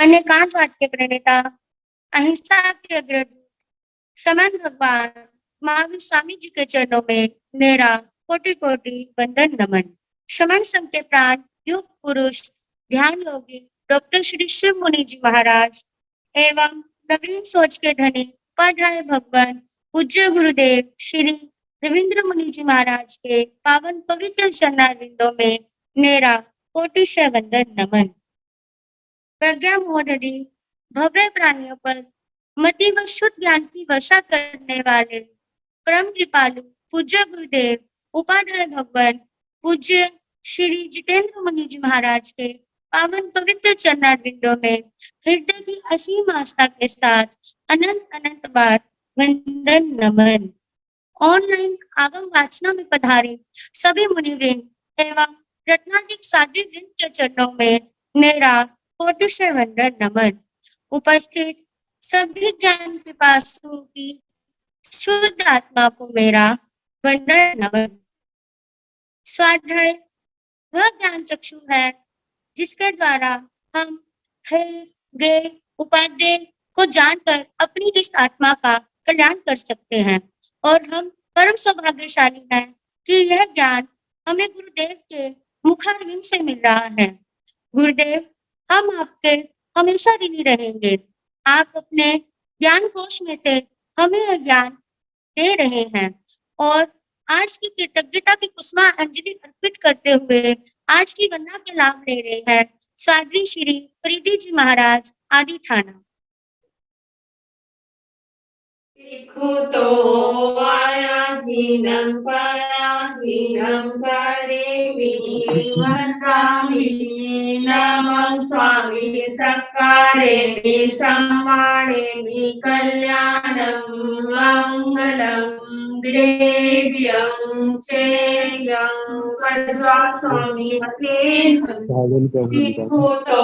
अनेकांतवाद के प्रणेता, अहिंसा के अग्रदूत, समान भगवान महावीर स्वामी जी के चरणों में मेरा कोटि कोटि वंदन नमन। शमन संघ के प्राण युग पुरुष ध्यान योगी डॉक्टर श्री शिव मुनि जी महाराज एवं नवीन सोच के धनी उपाध्याय भगवान पूज्य गुरुदेव श्री रविंद्र मुनि जी महाराज के पावन पवित्र चरणारविंदों में मेरा कोटिशय वंदन नमन। प्रज्ञा मोहनदी भव्य प्राणियों पर मति व शुद्ध ज्ञान की वर्षा करने वाले परम कृपालु पूज्य गुरुदेव उपाध्याय भगवान पूज्य श्री जितेंद्र मुनि जी महाराज के पावन पवित्र चरणारविंदों में हृदय की असीम आस्था के साथ अनंत अनंत बार वंदन नमन। ऑनलाइन आगम वाचना में पधारे सभी मुनिवृंद एवं रत्नाधिक साध्वी वृंद के चरणों में मेरा कोटिशय वंदन नमन। उपस्थित सभी ज्ञान पिपासुओं की शुद्ध आत्मा को मेरा वंदन नमन। स्वाध्याय वह ज्ञान चक्षु है जिसके द्वारा हम हे गे उपाध्याय को जानकर अपनी इस आत्मा का कल्याण कर सकते हैं और हम परम सौभाग्यशाली हैं कि यह ज्ञान हमें गुरुदेव के मुखारविंद से मिल रहा है। गुरुदेव, हम आपके हमेशा ऋणी रहेंगे। आप अपने ज्ञान कोश में से हमें यह ज्ञान दे रहे हैं और आज की कृतज्ञता की कुसुमा अंजलि अर्पित करते हुए आज की वंदना के लाभ ले रहे हैं साध्वी श्री प्रीति जी महाराज आदि थाना। तो आया हीनम पाया हीनम करेमि वंदामि नमः स्वामी सकारेमि सम्मानेमि कल्याणं मंगलं देव्यं चेयं वज्रा स्वामी मतेन तो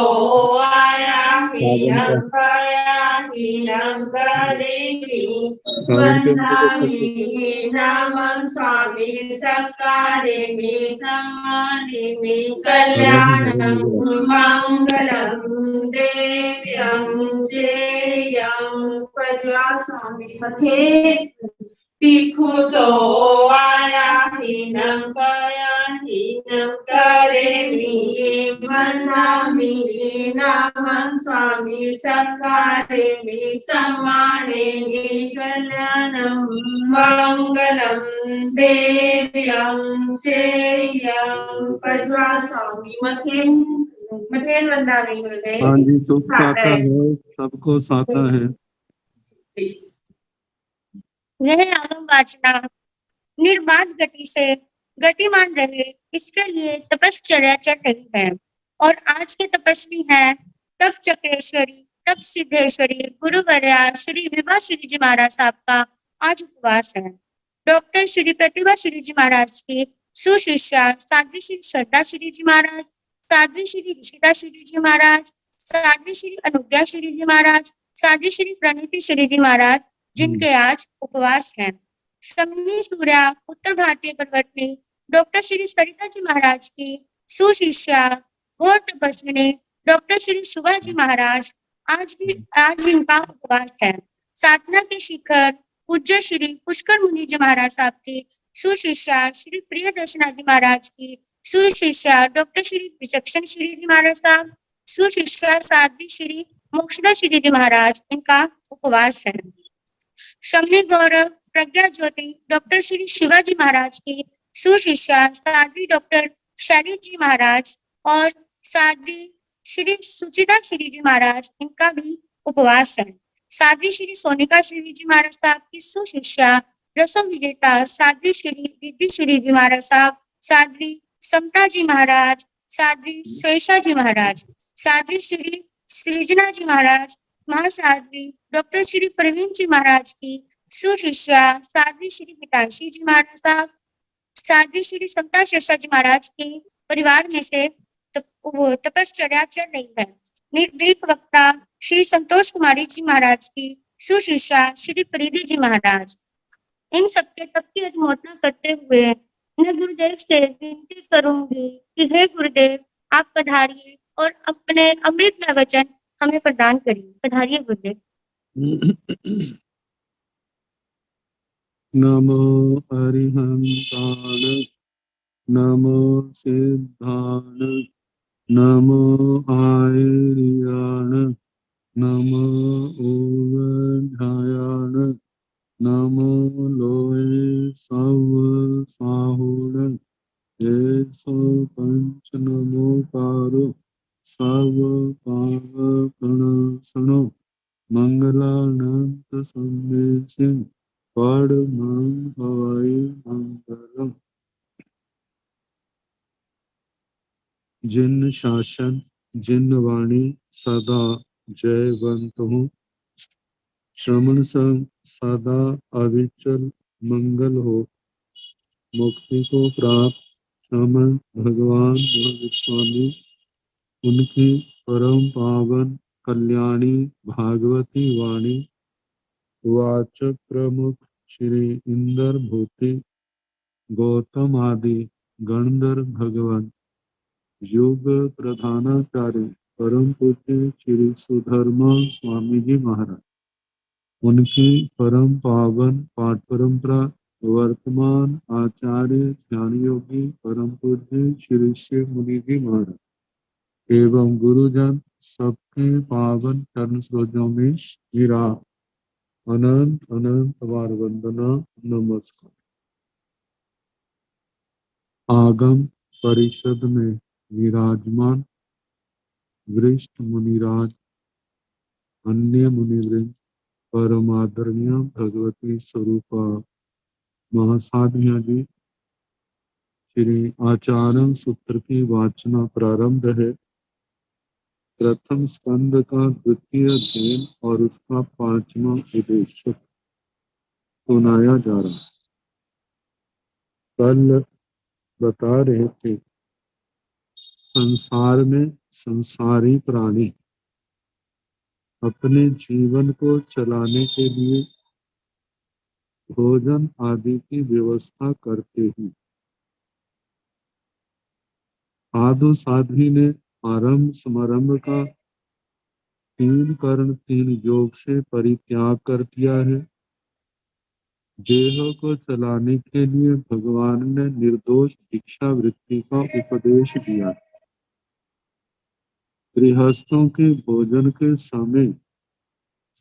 आया हीनम पाया हीनम करेमि वंदामि नमः स्वामी सकारेमि सम्मानेमि कल्याणं मंगलं देव्यं चेयं वज्रा स्वामी मथे तो आया हीनम पाया हीनम करेमि वंदामि नमः स्वामी सकारेमि सम्मानेमि कल्याणं मंगलं देव्यं चेयं वज्रा स्वामी मथेन वंदामि गुरुदेव। हाँ जी, सुख साता है, सबको साता है। यह आगम वाचना निर्बाध गति से गतिमान रहे इसके लिए तपश्चर्या चल रही है और आज के तपस्वी हैं तप चक्रेश्वरी तप सिद्धेश्वरी गुरुवर्या श्री विभा श्री जी महाराज साहब का आज उपवास है। डॉक्टर श्री प्रतिभा श्री जी महाराज की सुशिष्या साध्वी श्री श्रद्धा श्री जी महाराज, साध्वी श्री ऋषिता श्री जी महाराज, साध्वी श्री अनुज्ञा श्री जी महाराज, साध्वी श्री प्रणीति श्री जी महाराज जिनके आज उपवास है। शमी सूर्या उत्तर भारतीय परवर्ती डॉक्टर श्री सरिता जी महाराज की सुशिष्या घोर तपस्विनी डॉक्टर श्री सुभा जी महाराज आज इनका उपवास है। साधना के शिखर पूज्य श्री पुष्कर मुनि जी महाराज साहब की सुशिष्या श्री प्रिय दर्शना जी महाराज की सुशिष्या डॉक्टर श्री विचक्षण श्री जी महाराज साहब, सुशिष्या साध्वी श्री मोक्षदा श्री जी महाराज इनका उपवास है। शमी गौरव प्रज्ञा ज्योति डॉक्टर श्री शिवाजी महाराज की सुशिष्या साध्वी डॉक्टर शैली जी महाराज और साध्वी श्री सुचिता श्री जी महाराज इनका भी उपवास है। साध्वी श्री सोनिका श्री जी महाराज साहब की सुशिष्या रसो विजेता साध्वी श्री रिद्धि श्री जी महाराज साहब, साध्वी समता जी महाराज, साध्वी स्वेशा जी महाराज, साध्वी श्री सृजना जी महाराज, महासाध्वी डॉक्टर श्री प्रवीण जी महाराज की सुशिष्या साध्वी श्री हितांशी जी महाराज साहब, साध्वी श्री समता शेषा जी महाराज के परिवार में से तपश्चर्या चल रही है। निर्भीक वक्ता श्री संतोष कुमारी जी महाराज की सुशिष्या श्री प्रीति जी महाराज। इन सबके तप की अनुमोदना करते हुए मैं गुरुदेव से विनती करूंगी कि हे गुरुदेव आप पधारिए और अपने अमृत वचन हमें प्रदान करिए। पधारिए गुरुदेव। नमो अरिहंताण, नमो सिद्धाण, नमो आयर्याण, नमो ओवधायाण, नमो लोये सव साहुण, ऐसो पंच नमोकारो सर्व पाप प्रणसनो मंगलानंत संदेशिं परमं हवै मंगलम्। जिन शासन जिन वाणी सदा जयवंत हूँ, श्रमण संग सदा अविचल मंगल हो। मुक्ति को प्राप्त श्रमण भगवान महावीर स्वामी, उनकी परम पावन कल्याणी भागवती वाणी वाचक प्रमुख श्री इंदर भूति गौतम आदि गणधर भगवान योग प्रधानाचार्य परम पूज्य श्री सुधर्मा स्वामी जी महाराज, उनकी परम पावन पाठ परंपरा वर्तमान आचार्य ज्ञान योगी परम पूज्य श्री शिव मुनि जी महाराज एवं गुरुजन सबके पावन चरण सरोजों में गिरा अनंत अनंत बार वंदना नमस्कार। आगम परिषद में विराजमान वरिष्ठ मुनिराज, अन्य मुनिवृंद, परम आदरणीय भगवती स्वरूपा महासाधिया जी, श्री आचार्य सूत्र की वाचना प्रारंभ है। प्रथम स्कंद का द्वितीय अध्ययन और उसका 5वां उद्देश्य सुनाया जा रहा है। कल बता रहे थे संसार में संसारी प्राणी अपने जीवन को चलाने के लिए भोजन आदि की व्यवस्था करते हैं। साधु साध्वी ने आरंभ समारंभ का 3 कर्ण 3 योग से परित्याग कर दिया है। देह को चलाने के लिए भगवान ने निर्दोष भिक्षा वृत्ति का उपदेश दिया। गृहस्थों के भोजन के समय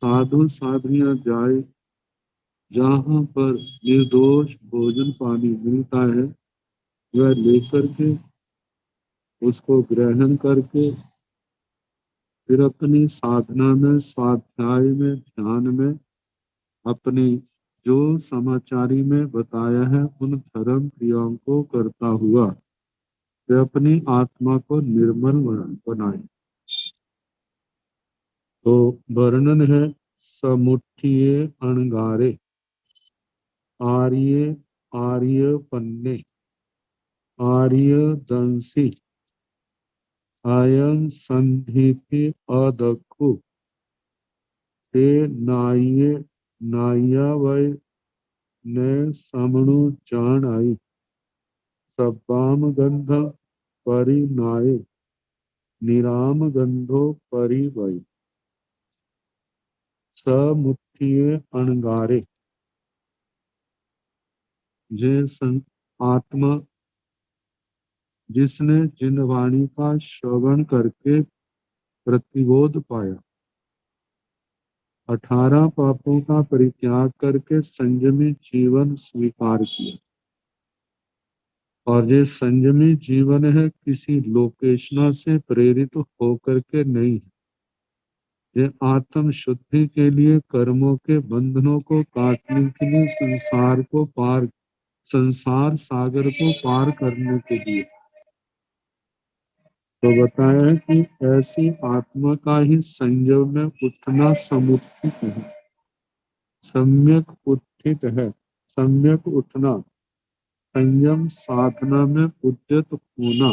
साधु साध्वियां जाए जहाँ पर निर्दोष भोजन पानी मिलता है, वह लेकर के उसको ग्रहण करके फिर अपनी साधना में, स्वाध्याय में, ध्यान में अपने जो समाचारी में बताया है उन धर्म क्रियाओं को करता हुआ वे अपनी आत्मा को निर्मल बनाए। तो वर्णन है समुठिये अणगारे, आर्य आर्य पन्ने, आर्य दंसी, अयं संधिति अदक्षु, ते नाये नाया वै ने समणु जान आई, सब्बाम गंध परिनाये, निराम गंधो परिवै। समुठिये अणगारे, आत्मा जिसने जिन वाणी का श्रवण करके प्रतिबोध पाया, 18 पापों का परित्याग करके संयमी जीवन स्वीकार किया। और ये संयमी जीवन है, किसी लोकेशना से प्रेरित होकर के नहीं है। ये आत्म शुद्धि के लिए, कर्मों के बंधनों को काटने के लिए, संसार सागर को पार करने के लिए। तो बताया है कि ऐसी आत्मा का ही संयम में उठना समुचित है, सम्यक उत्थित है। सम्यक उठना, संयम साधना में उद्यत होना।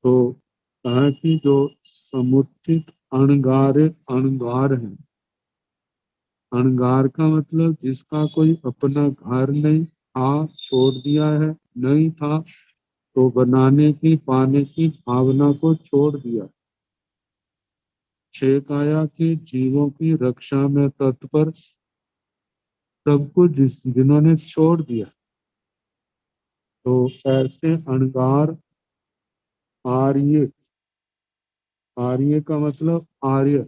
तो कहा कि जो समुचित अणगार है। अणगार का मतलब जिसका कोई अपना घर नहीं था, छोड़ दिया है, नहीं था तो बनाने की, पाने की भावना को छोड़ दिया। छह काया के जीवों की रक्षा में तत्पर सबको जिन्होंने छोड़ दिया, तो ऐसे अणगार आर्य, आर्य का मतलब आर्य,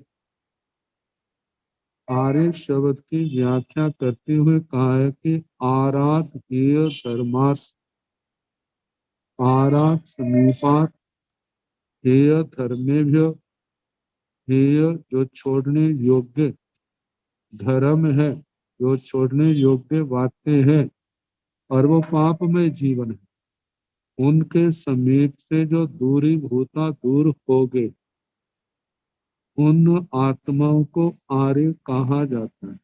आर्य शब्द की व्याख्या करते हुए कहा है कि आरात हेय धर्मात्, आरात समीपात, हेय धर्मेभ्य, हेय जो छोड़ने योग्य, धर्म है जो छोड़ने योग्य बातें हैं, और वो पापमय जीवन है, उनके समीप से जो दूरी भूता दूर हो गए, उन आत्माओं को आर्य कहा जाता है।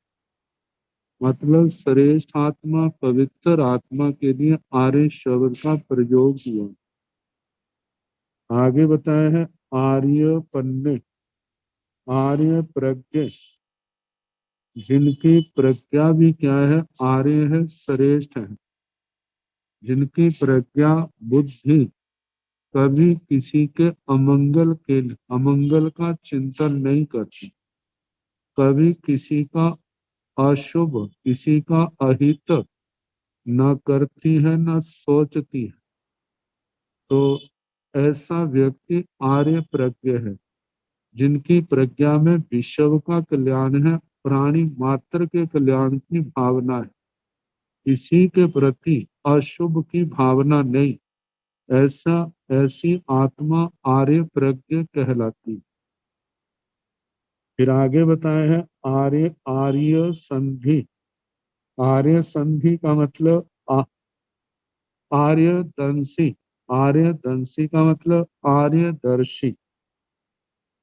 मतलब श्रेष्ठ आत्मा, पवित्र आत्मा के लिए आर्य शब्द का प्रयोग हुआ। आगे बताया है आर्य पन्ने, आर्य प्रज्ञ, जिनकी प्रज्ञा भी क्या है, आर्य है, श्रेष्ठ है, जिनकी प्रज्ञा बुद्धि कभी किसी के अमंगल का चिंतन नहीं करती, कभी किसी का अशुभ, किसी का अहित न करती है न सोचती है, तो ऐसा व्यक्ति आर्य प्रज्ञ है, जिनकी प्रज्ञा में विश्व का कल्याण है, प्राणी मात्र के कल्याण की भावना है, किसी के प्रति अशुभ की भावना नहीं, ऐसी आत्मा आर्य प्रज्ञ कहलाती। फिर आगे बताया है आर्य, आर्य संधि, आर्य संधि का मतलब आर्यदंशी, आर्यदंशी का मतलब आर्यदर्शी,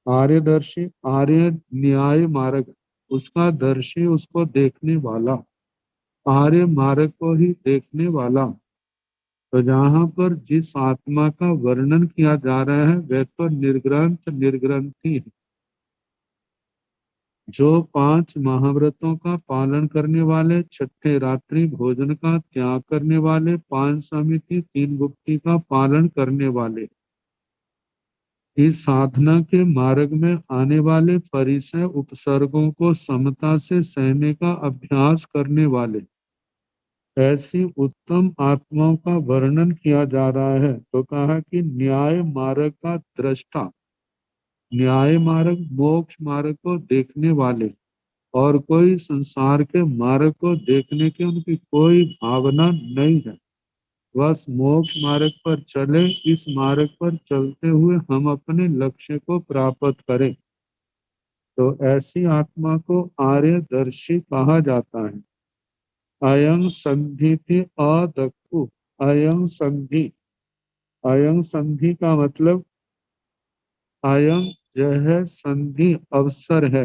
आर्यदर्शी, आर्य न्याय मार्ग, उसका दर्शी उसको देखने वाला, आर्य मार्ग को ही देखने वाला। तो जहाँ पर जिस आत्मा का वर्णन किया जा रहा है वह तो निर्ग्रंथ निर्ग्रंथी है, जो 5 महाव्रतों का पालन करने वाले, छठे रात्रि भोजन का त्याग करने वाले, 5 समिति 3 गुप्ती का पालन करने वाले, इस साधना के मार्ग में आने वाले परिसय उपसर्गों को समता से सहने का अभ्यास करने वाले, ऐसी उत्तम आत्माओं का वर्णन किया जा रहा है। तो कहा कि न्याय मार्ग का दृष्टा, न्याय मार्ग मोक्ष मार्ग को देखने वाले, और कोई संसार के मार्ग को देखने की उनकी कोई भावना नहीं है, बस मोक्ष मार्ग पर चले, इस मार्ग पर चलते हुए हम अपने लक्ष्य को प्राप्त करें, तो ऐसी आत्मा को आर्यदर्शी कहा जाता है। अयं संधि थी अदक्खु, अयं संधि, अयं संधि का मतलब अयं यह संधि अवसर है,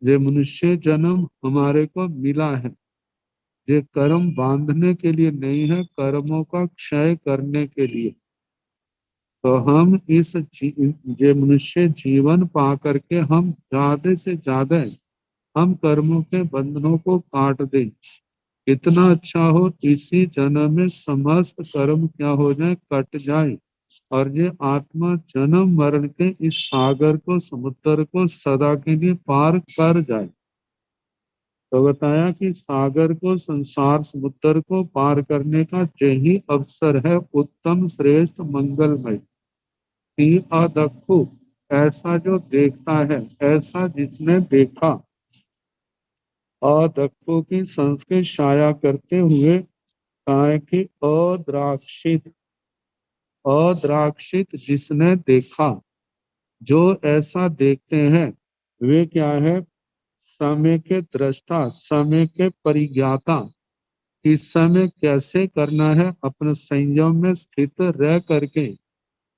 ये मनुष्य जन्म हमारे को मिला है, ये कर्म बांधने के लिए नहीं है, कर्मों का क्षय करने के लिए। तो हम ये मनुष्य जीवन पा करके हम ज्यादा से ज्यादा हम कर्मों के बंधनों को काट दें, इतना अच्छा हो इसी जन्म में समस्त कर्म क्या हो जाए, कट जाए, और ये आत्मा जन्म मरण के इस सागर को, समुद्र को सदा के लिए पार कर जाए। तो बताया कि सागर को, संसार समुद्र को पार करने का यही अवसर है, उत्तम श्रेष्ठ मंगलमय। अदक्खु, ऐसा जो देखता है, ऐसा जिसने देखा, अदक्खु की संस्कृत छाया करते हुए कहा कि अद्राक्षित, अद्राक्षित जिसने देखा, जो ऐसा देखते हैं वे क्या है, समय के दृष्टा, समय के परिज्ञाता, इस समय कैसे करना है, अपने संयम में स्थित रह करके,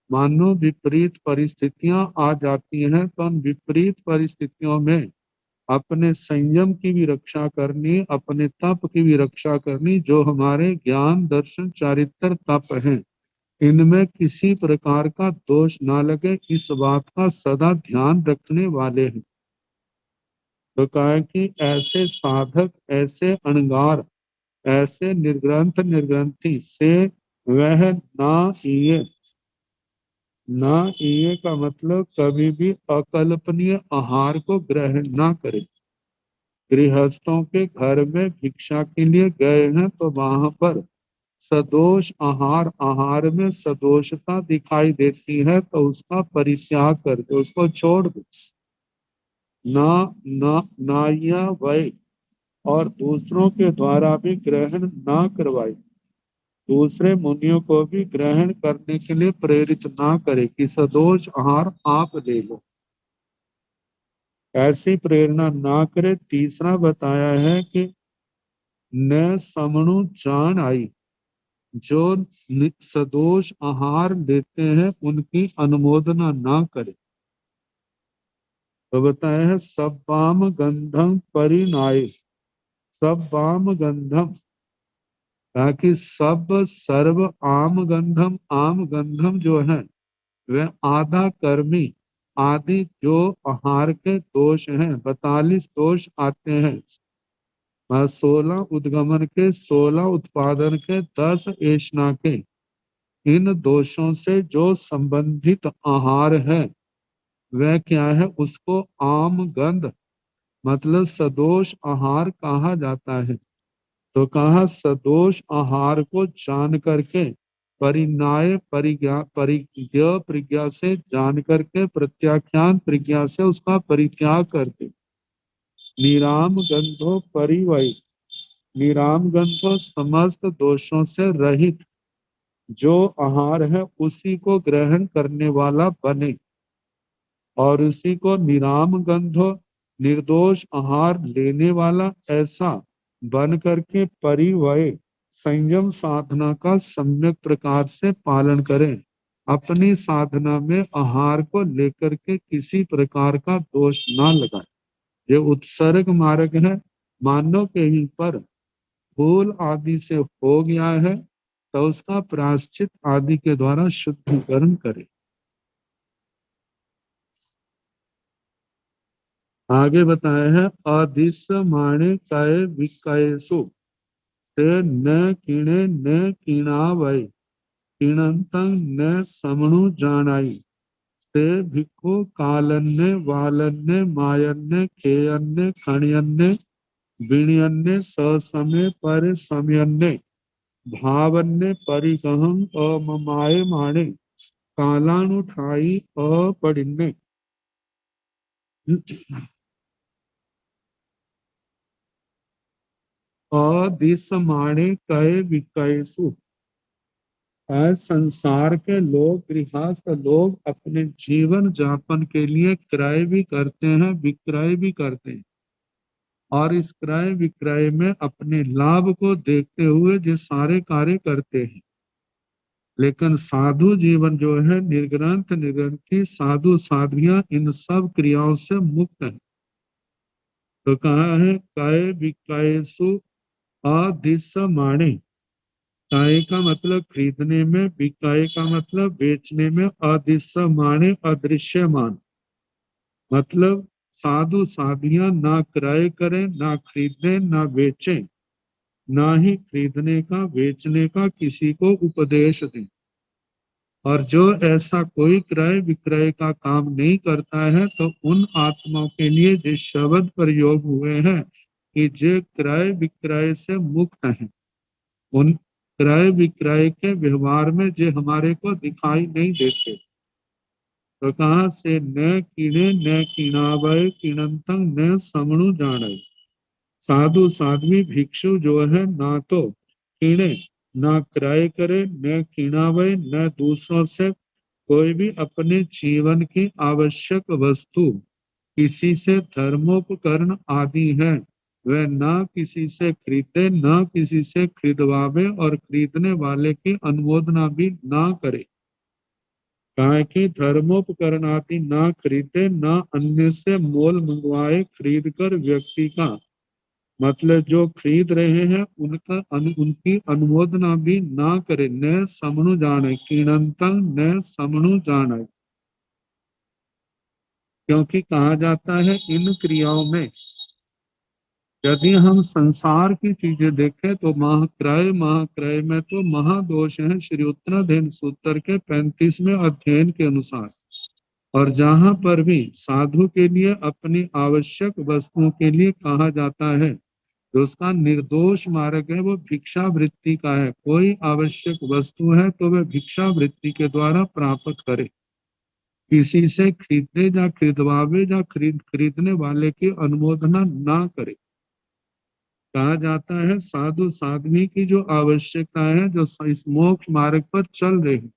मानो विपरीत परिस्थितियां आ जाती हैं तो उन विपरीत परिस्थितियों में अपने संयम की भी रक्षा करनी, अपने तप की भी रक्षा करनी, जो हमारे ज्ञान दर्शन चारित्र तप हैं, इनमें किसी प्रकार का दोष ना लगे, इस बात का सदा ध्यान रखने वाले हैं। तो कहा कि ऐसे साधक, ऐसे अणगार, ऐसे निर्ग्रंथ निर्ग्रंथी से वह ना ये ना ये का मतलब कभी भी अकल्पनीय आहार को ग्रहण ना करें। गृहस्थों के घर में भिक्षा के लिए गए हैं तो वहां पर सदोष आहार, आहार में सदोषता दिखाई देती है तो उसका परित्याग कर दो, उसको छोड़ दो। ना ना ना यह वै, और दूसरों के द्वारा भी ग्रहण ना करवाए। दूसरे मुनियों को भी ग्रहण करने के लिए प्रेरित ना करे कि सदोष आहार आप ले लो, ऐसी प्रेरणा ना करे। तीसरा बताया है कि न समणु जान आई, जो सदोष आहार लेते हैं उनकी अनुमोदना ना करे। तो बताया है सब्बाम गंधम परिनाय, सब्बाम गंधम, ताकि सब सर्व आम गंधम, आम गंधम जो है वह आधा कर्मी आदि जो आहार के दोष हैं, 42 दोष आते हैं। 16 उद्गमन के, 16 उत्पादन के, 10 ऐष्णा के, इन दोषों से जो संबंधित आहार है वह क्या है, उसको आम गंध मतलब सदोष आहार कहा जाता है। तो कहा सदोष आहार को जान करके, परिणाय परिज्ञा प्रज्ञा से जान करके, प्रत्याख्यान प्रज्ञा से उसका परित्याग करके। निराम गंधो परिवय, निराम गंधो समस्त दोषों से रहित जो आहार है उसी को ग्रहण करने वाला बने, और उसी को निराम गंधो निर्दोष आहार लेने वाला ऐसा बन करके परिवय संयम साधना का सम्यक प्रकार से पालन करें। अपनी साधना में आहार को लेकर के किसी प्रकार का दोष ना लगाए। ये उत्सर्ग मार्ग है, मानव के ही पर भूल आदि से हो गया है तो उसका प्रायश्चित आदि के द्वारा शुद्धिकरण करे। आगे बताया है अदिश्यमाणे कय विकयसु ते न किणे न किणावै किणंतं न समणु जानाई ते भिक्खु कालन्य वालन्य मायन्य खेयन्य खणियन्य विणयन्य ससमय पर समयन्य भावन्य परिगहं अममाय माणे कालानुठाई अपड़िन्य। अदिश्यमाणे कय विकयसु, आज संसार के लोग, गृहस्थ लोग अपने जीवन यापन के लिए क्रय भी करते हैं, विक्रय भी करते हैं, और इस क्रय विक्रय में अपने लाभ को देखते हुए ये सारे कार्य करते हैं। लेकिन साधु जीवन जो है, निर्ग्रंथ निर्ग्रंथी साधु साध्वियां इन सब क्रियाओं से मुक्त है। तो कहा है काय विक्रयसु अदिश्यमाणे, काय का मतलब खरीदने में, बिकाय का मतलब बेचने में, अदृश्यमाने अदृश्यमान, मतलब साधु साधियां ना क्रय करें, ना खरीदें, ना बेचें, ना ही खरीदने का बेचने का किसी को उपदेश दें। और जो ऐसा कोई क्रय विक्रय का काम नहीं करता है तो उन आत्माओं के लिए जो शब्द प्रयोग हुए हैं कि जो क्रय विक्रय से मुक्त हैं, उन क्रय विक्रय के व्यवहार में जो हमारे को दिखाई नहीं देते। तो कहा से न कीणे न कीणावय किणंतं न समणु जाने, साधु साध्वी भिक्षु जो है ना तो कीणे, ना क्रय करे, न कीणावय, न दूसरों से कोई भी अपने जीवन की आवश्यक वस्तु, किसी से धर्मोपकरण आदि है वह ना किसी से खरीदे, ना किसी से खरीदवावे, और खरीदने वाले की अनुमोदना भी ना करे। कहा कि धर्मोपकरण आदि ना खरीदे, ना अन्य से मोल मंगवाए, खरीद कर व्यक्ति का मतलब जो खरीद रहे हैं उनका उनकी अनुमोदना भी ना करे। न समणु जाने, किणंतं न समणु जाने, क्योंकि कहा जाता है इन क्रियाओं में यदि हम संसार की चीजें देखें तो महाक्रय में तो महादोष है श्री उत्तराधीन सूत्र के 35वें अध्ययन के अनुसार। और जहां पर भी साधु के लिए अपनी आवश्यक वस्तुओं के लिए कहा जाता है तो उसका निर्दोष मार्ग है, वो भिक्षा वृत्ति का है। कोई आवश्यक वस्तु है तो वह भिक्षा वृत्ति के द्वारा प्राप्त करे, किसी से खरीदने या खरीदवावे या खरीदने वाले की अनुमोदना ना करे। कहा जाता है साधु साध्वी की जो आवश्यकता है, जो इस मोक्ष मार्ग पर चल रहे हैं,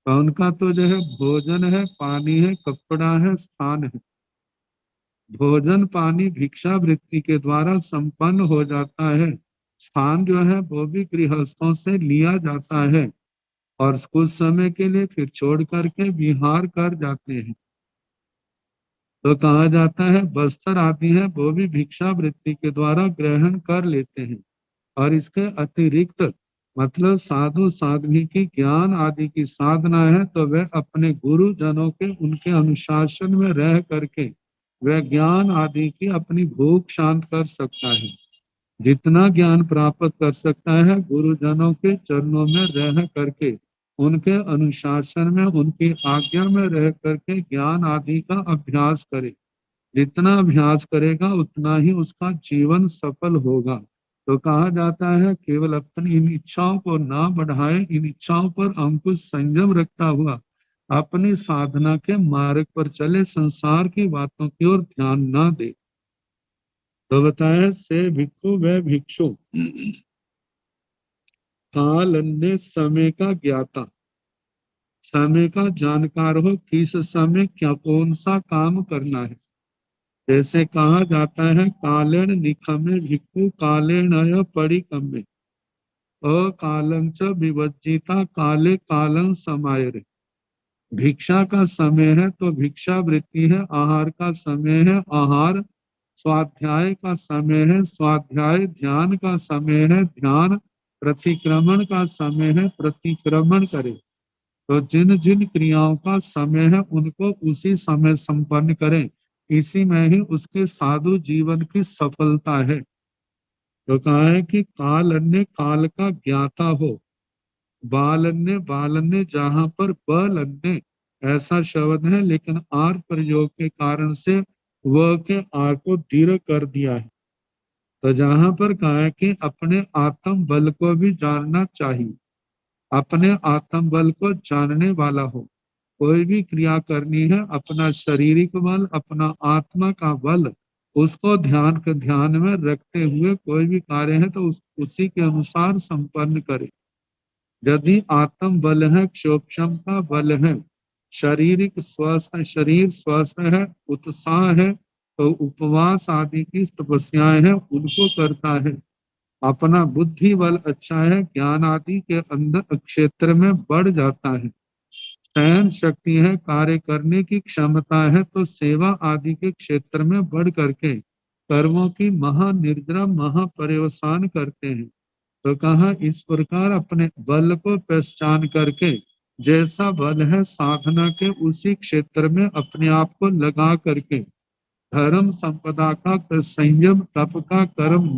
तो उनका तो जो है भोजन है, पानी है, कपड़ा है, स्थान है। भोजन पानी भिक्षा वृत्ति के द्वारा संपन्न हो जाता है। स्थान जो है वो भी गृहस्थों से लिया जाता है और कुछ समय के लिए फिर छोड़ करके विहार कर जाते हैं। तो कहा जाता है वस्त्र आदि है वो भी भिक्षा वृत्ति के द्वारा ग्रहण कर लेते हैं। और इसके अतिरिक्त मतलब साधु साध्वी की ज्ञान आदि की साधना है तो वह अपने गुरुजनों के उनके अनुशासन में रह करके वह ज्ञान आदि की अपनी भूख शांत कर सकता है। जितना ज्ञान प्राप्त कर सकता है गुरुजनों के चरणों में रह करके, उनके अनुशासन में, उनकी आज्ञा में रह करके ज्ञान आदि का अभ्यास करे। जितना अभ्यास करेगा उतना ही उसका जीवन सफल होगा। तो कहा जाता है केवल अपनी इन इच्छाओं को ना बढ़ाए, इन इच्छाओं पर अंकुश संयम रखता हुआ अपनी साधना के मार्ग पर चले, संसार की बातों की ओर ध्यान ना दे। तो बताया से भिक्षु व भिक्षु काल अन्य समय का ज्ञाता, समय का जानकार हो, किस समय क्या कौन सा काम करना है। जैसे कहा जाता है कालेन निखमे भिक्षु कालेन परिकम्मे अकालं च विवर्जिता काले कालं समायरे। भिक्षा का समय है तो भिक्षा वृत्ति है, आहार का समय है आहार, स्वाध्याय का समय है स्वाध्याय, ध्यान का समय है ध्यान, प्रतिक्रमण का समय है प्रतिक्रमण करे। तो जिन जिन क्रियाओं का समय है उनको उसी समय संपन्न करें, इसी में ही उसके साधु जीवन की सफलता है। तो कहा है कि काल अन्य काल का ज्ञाता हो, बाल अन्य बाल अन्य, जहां पर बल अन्य ऐसा शब्द है लेकिन आर प्रयोग के कारण से वह के आर को दीर्घ कर दिया है। तो जहां पर कहा है कि अपने आत्म बल को भी जानना चाहिए, अपने आत्म बल को जानने वाला हो। कोई भी क्रिया करनी है अपना शारीरिक बल, अपना आत्मा का बल, उसको ध्यान में रखते हुए कोई भी कार्य है तो उसी के अनुसार संपन्न करे। यदि आत्म बल है, क्षोभम का बल है, शारीरिक स्वस्थ, शरीर स्वस्थ है, उत्साह है, तो उपवास आदि की तपस्याएं हैं उनको करता है। अपना बुद्धि बल अच्छा है, ज्ञान आदि के अंदर क्षेत्र में बढ़ जाता है। सहन शक्ति है, कार्य करने की क्षमता है, तो सेवा आदि के क्षेत्र में बढ़ करके कर्मों की महानिर्जरा महापर्यवसान करते हैं। तो कहा इस प्रकार अपने बल को पहचान करके जैसा बल है साधना के उसी क्षेत्र में अपने आप को लगा करके धर्म संपदा का, संयम तप का, कर्म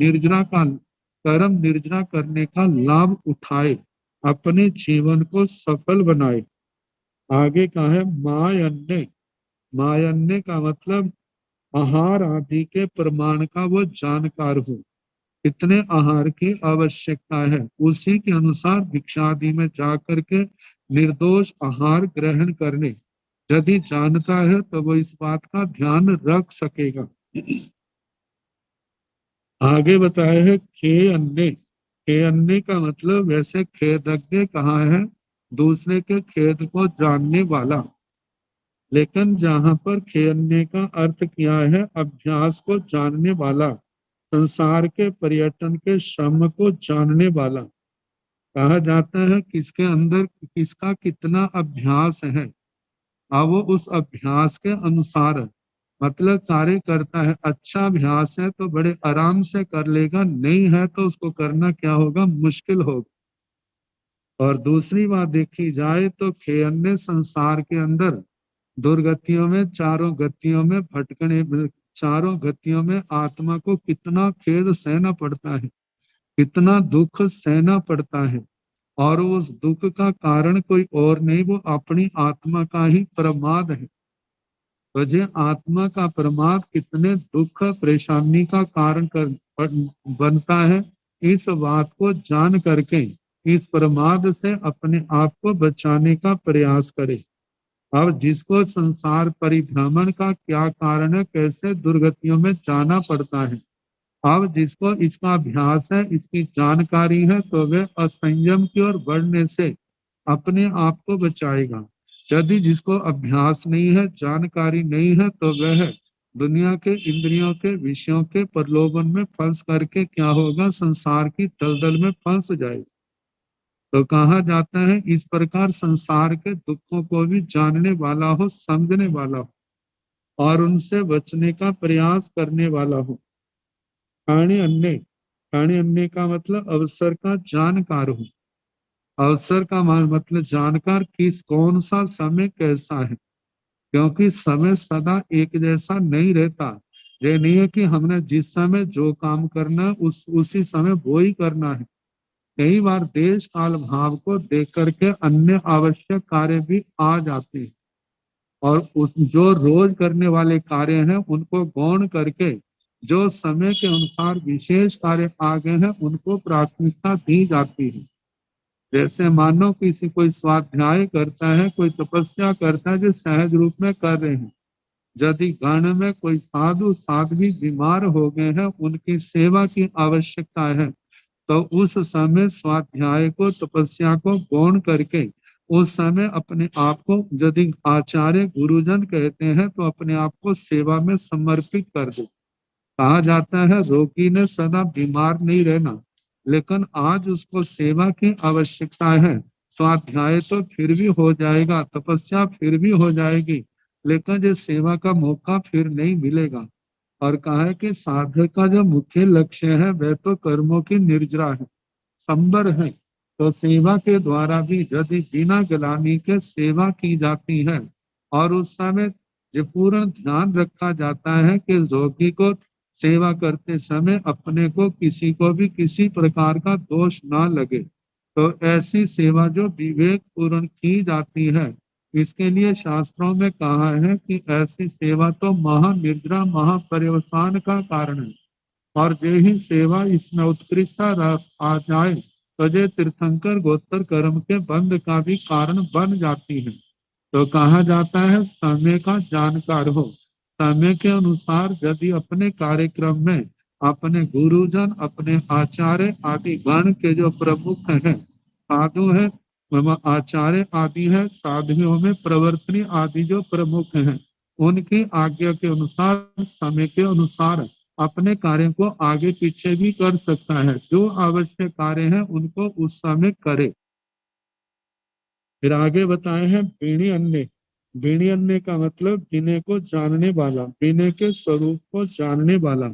निर्जरा करने का लाभ उठाए, अपने जीवन को सफल बनाए। आगे कहा है मायन्य, मायन्य का मतलब आहार आदि के प्रमाण का वो जानकार हो, कितने आहार की आवश्यकता है उसी के अनुसार भिक्षा आदि में जाकर के निर्दोष आहार ग्रहण करने यदि जानता है तो वो इस बात का ध्यान रख सकेगा। आगे बताया है खे अन्य का मतलब वैसे खेदज्ञ कहा है दूसरे के खेद को जानने वाला, लेकिन जहां पर खे अन्य का अर्थ किया है अभ्यास को जानने वाला, संसार के पर्यटन के श्रम को जानने वाला। कहा जाता है किसके अंदर किसका कितना अभ्यास है, अब वो उस अभ्यास के अनुसार मतलब कार्य करता है। अच्छा अभ्यास है तो बड़े आराम से कर लेगा, नहीं है तो उसको करना क्या होगा, मुश्किल होगा। और दूसरी बात देखी जाए तो खेयन्य संसार के अंदर दुर्गतियों में, चारों गतियों में भटकने चारों गतियों में आत्मा को कितना खेद सहना पड़ता है, कितना दुख सहना पड़ता है। और उस दुख का कारण कोई और नहीं, वो अपनी आत्मा का ही प्रमाद है। तुझे आत्मा का प्रमाद कितने दुख परेशानी का कारण बनता है, इस बात को जान करके इस प्रमाद से अपने आप को बचाने का प्रयास करे। अब जिसको संसार परिभ्रमण का क्या कारण है, कैसे दुर्गतियों में जाना पड़ता है, अब जिसको इसका अभ्यास है, इसकी जानकारी है, तो वह असंयम की ओर बढ़ने से अपने आप को बचाएगा। यदि जिसको अभ्यास नहीं है, जानकारी नहीं है, तो वह दुनिया के इंद्रियों के विषयों के प्रलोभन में फंस करके क्या होगा, संसार की दलदल में फंस जाएगा। तो कहा जाता है इस प्रकार संसार के दुखों को भी जानने वाला हो, समझने वाला हो और उनसे बचने का प्रयास करने वाला हो। खाने अन्य का मतलब अवसर का जानकार हो। अवसर का मतलब जानकार, किस कौन सा समय कैसा है, क्योंकि समय सदा एक जैसा नहीं रहता। ये नहीं है कि हमने जिस समय जो काम करना है उसी समय वो ही करना है। कई बार देश काल भाव को देख करके अन्य आवश्यक कार्य भी आ जाते हैं, और जो रोज करने वाले कार्य हैं उनको गौण करके जो समय के अनुसार विशेष कार्य आ गए हैं उनको प्राथमिकता दी जाती है। जैसे मानो किसी कोई स्वाध्याय करता है, कोई तपस्या करता है जो सहज रूप में कर रहे हैं। यदि गण में कोई साधु साध्वी बीमार हो गए हैं, उनकी सेवा की आवश्यकता है, तो उस समय स्वाध्याय को, तपस्या को गौण करके उस समय अपने आप को, यदि आचार्य गुरुजन कहते हैं, तो अपने आप को सेवा में समर्पित कर दो। कहा जाता है रोगी ने सदा बीमार नहीं रहना, लेकिन आज उसको सेवा की आवश्यकता है। स्वाध्याय तो फिर भी हो जाएगा, तपस्या फिर भी हो जाएगी, लेकिन ये सेवा का मौका फिर नहीं मिलेगा। और कहा है कि साधक का जो मुख्य लक्ष्य है वह तो कर्मों की निर्जरा है, संबर है। तो सेवा के द्वारा भी यदि बिना गलानी के सेवा की जाती है और उस समय ये पूर्ण ध्यान रखा जाता है कि रोगी को सेवा करते समय अपने को, किसी को भी किसी प्रकार का दोष ना लगे, तो ऐसी सेवा जो विवेक पूर्ण की जाती है, इसके लिए शास्त्रों में कहा है कि ऐसी सेवा तो महानिद्रा महापर्यवसान का कारण है। और जे ही सेवा इसमें उत्कृष्टता आ जाए तो ये तीर्थंकर गोत्र कर्म के बंध का भी कारण बन जाती है। तो कहा जाता है समय का जानकार हो। समय के अनुसार यदि अपने कार्यक्रम में अपने गुरुजन, अपने आचार्य आदि गण के जो प्रमुख हैं, साधु है, आचार्य आदि है, साधुओं में प्रवर्तनी आदि जो प्रमुख हैं, उनकी आज्ञा के अनुसार, समय के अनुसार अपने कार्य को आगे पीछे भी कर सकता है। जो आवश्यक कार्य है उनको उस समय करे। फिर आगे बताए हैं बीणी अन्य। बीणी अन्य का मतलब बीने को जानने वाला, बीने के स्वरूप को जानने वाला।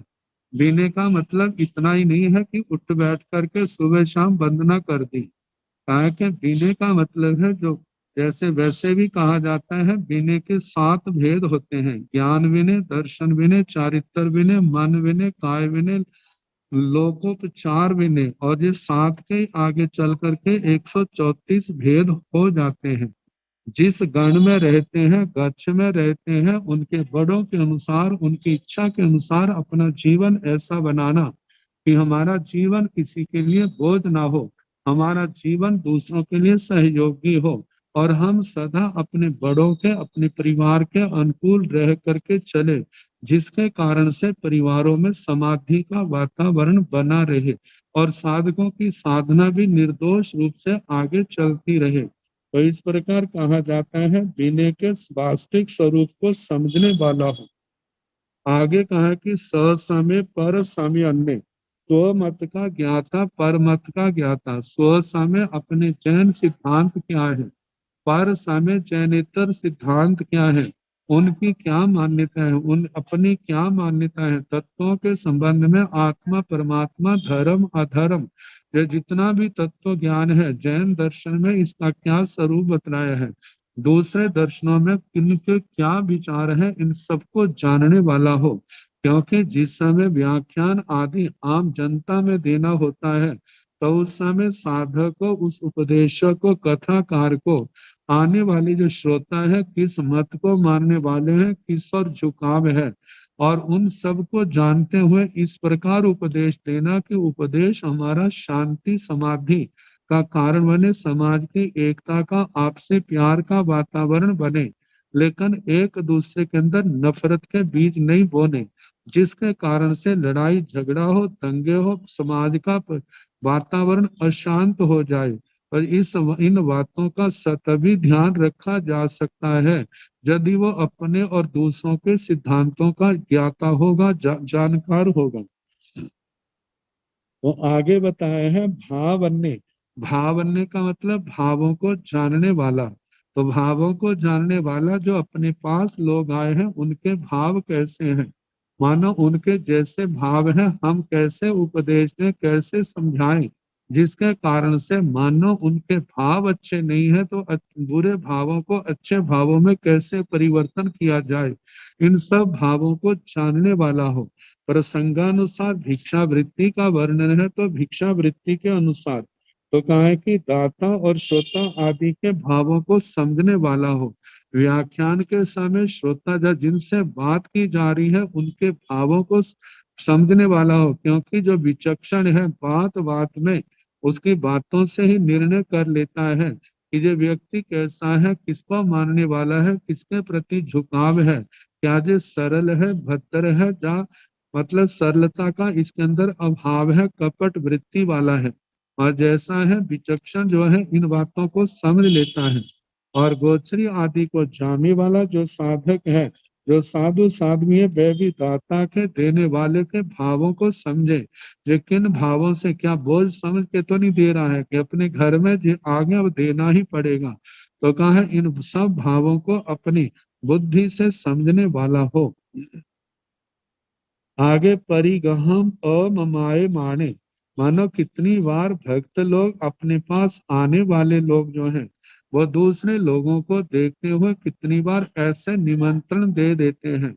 बीने का मतलब इतना ही नहीं है कि उठ बैठ करके सुबह शाम वंदना कर दी। कहा कि बीने का मतलब है जो, जैसे वैसे भी कहा जाता है बीने के 7 भेद होते हैं, ज्ञान विनय, दर्शन विनय, चारित्र विनय, मन विनय, काय विनय, लोकोपचार विनय, और ये 7 के आगे चल करके 134 भेद हो जाते हैं। जिस गण में रहते हैं, गच्छ में रहते हैं, उनके बड़ों के अनुसार, उनकी इच्छा के अनुसार अपना जीवन ऐसा बनाना कि हमारा जीवन किसी के लिए बोझ ना हो, हमारा जीवन दूसरों के लिए सहयोगी हो, और हम सदा अपने बड़ों के, अपने परिवार के अनुकूल रह करके चले, जिसके कारण से परिवारों में समाधि का वातावरण बना रहे और साधकों की साधना भी निर्दोष रूप से आगे चलती रहे। तो इस प्रकार कहा जाता है विनय के वास्तविक स्वरूप को समझने वाला हो। आगे कहा कि ससमय पर समय अन्य, स्व मत का ज्ञाता, पर मत का ज्ञाता। स्व समय अपने जैन सिद्धांत क्या है, पर समय जैनेतर सिद्धांत क्या है, उनकी क्या मान्यता है, उन अपनी क्या मान्यता है तत्वों के संबंध में, आत्मा परमात्मा, धर्म अधर्म, ये जितना भी तत्व ज्ञान है जैन दर्शन में इसका क्या स्वरूप बतलाया है, दूसरे दर्शनों में किनके क्या विचार है, इन सबको जानने वाला हो। क्योंकि जिस समय व्याख्यान आदि आम जनता में देना होता है तो उस समय साधक को, उस उपदेशक को, कथाकार को, आने वाले जो श्रोता है किस मत को मानने वाले हैं, किस और झुकाव है, और उन सब को जानते हुए इस प्रकार उपदेश देना कि उपदेश हमारा शांति समाधि का कारण बने, समाज की एकता का, आपसे प्यार का वातावरण बने, लेकिन एक दूसरे के अंदर नफरत के बीज नहीं बोने, जिसके कारण से लड़ाई झगड़ा हो, दंगे हो, समाज का वातावरण अशांत हो जाए। और इन बातों का तभी ध्यान रखा जा सकता है यदि वो अपने और दूसरों के सिद्धांतों का ज्ञाता होगा, जानकार होगा। तो आगे बताया है भावन्य। भावन्य का मतलब भावों को जानने वाला। तो भावों को जानने वाला, जो अपने पास लोग आए हैं उनके भाव कैसे हैं, मानो उनके जैसे भाव हैं, हम कैसे उपदेश दें, कैसे समझाएं, जिसके कारण से मानो उनके भाव अच्छे नहीं है तो बुरे भावों को अच्छे भावों में कैसे परिवर्तन किया जाए, इन सब भावों को जानने वाला हो। प्रसंगानुसार भिक्षावृत्ति का वर्णन है, तो भिक्षावृत्ति के अनुसार तो कहा है कि दाता और श्रोता आदि के भावों को समझने वाला हो। व्याख्यान के समय श्रोता जिनसे बात की जा रही है उनके भावों को समझने वाला हो, क्योंकि जो विचक्षण है बात बात में उसकी बातों से ही निर्णय कर लेता है कि ये व्यक्ति कैसा है, किसको मानने वाला है, किसके प्रति झुकाव है, क्या ये सरल है, भद्र है, या मतलब सरलता का इसके अंदर अभाव है, कपट वृत्ति वाला है। और जैसा है विचक्षण जो है इन बातों को समझ लेता है। और गोचरी आदि को जानने वाला जो साधक है, जो साधु साध्वी है, वे भी दाता के देने वाले के भावों को समझे। लेकिन भावों से क्या बोझ समझ के तो नहीं दे रहा है कि अपने घर में जो आगे अब देना ही पड़ेगा। तो कहा है इन सब भावों को अपनी बुद्धि से समझने वाला हो। आगे परिगहम अममाय माने, मानो कितनी बार भक्त लोग अपने पास आने वाले लोग जो हैं वो दूसरे लोगों को देखते हुए कितनी बार ऐसे निमंत्रण दे देते हैं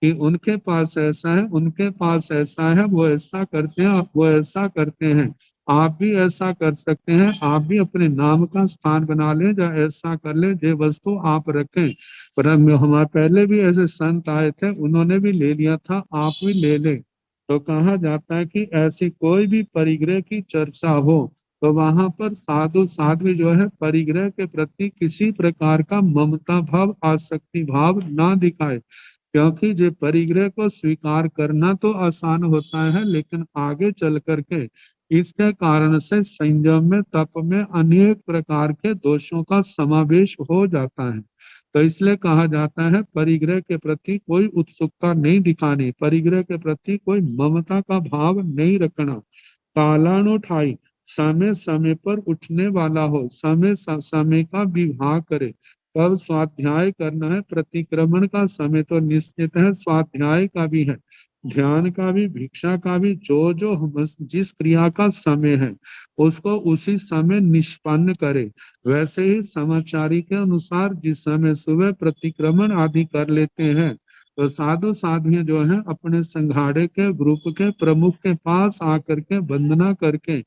कि उनके पास ऐसा है, उनके पास ऐसा है, वो ऐसा करते हैं, वो ऐसा करते हैं, आप भी ऐसा कर सकते हैं, आप भी अपने नाम का स्थान बना लें, या ऐसा कर लें, ये वस्तु आप रखें। पर हमारे पहले भी ऐसे संत आए थे, उन्होंने भी ले लिया था, आप भी ले लें। तो कहा जाता है कि ऐसी कोई भी परिग्रह की चर्चा हो तो वहां पर साधु साध्वी जो है परिग्रह के प्रति किसी प्रकार का ममता भाव, आसक्ति भाव ना दिखाए, क्योंकि जो परिग्रह को स्वीकार करना तो आसान होता है, लेकिन आगे चल करके इसके कारण से संयम में, तप में अनेक प्रकार के दोषों का समावेश हो जाता है। तो इसलिए कहा जाता है परिग्रह के प्रति कोई उत्सुकता नहीं दिखानी, परिग्रह के प्रति कोई ममता का भाव नहीं रखना। कालानुठाई, समय समय पर उठने वाला हो, समय समय का विवाह करे। कब स्वाध्याय करना है, प्रतिक्रमण का समय तो निश्चित है, स्वाध्याय का भी है, ध्यान का भी, भिक्षा का भी, जो जो जिस क्रिया का समय है उसको उसी समय निष्पन्न करे। वैसे ही समाचारी के अनुसार जिस समय सुबह प्रतिक्रमण आदि कर लेते हैं तो साधु साध्वी जो है अपने संघाड़े के ग्रुप के प्रमुख के पास आकर के वंदना करके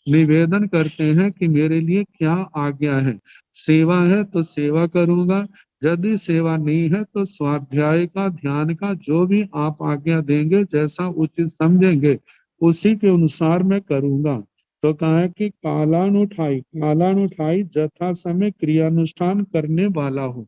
निवेदन करते हैं कि मेरे लिए क्या आज्ञा है, सेवा है तो सेवा करूंगा, यदि सेवा नहीं है तो स्वाध्याय का, ध्यान का, जो भी आप आज्ञा देंगे, जैसा उचित समझेंगे उसी के अनुसार मैं करूंगा। तो कहा है कि कालानुठाई, कालानुठाई जथा समय क्रियानुष्ठान करने वाला हो।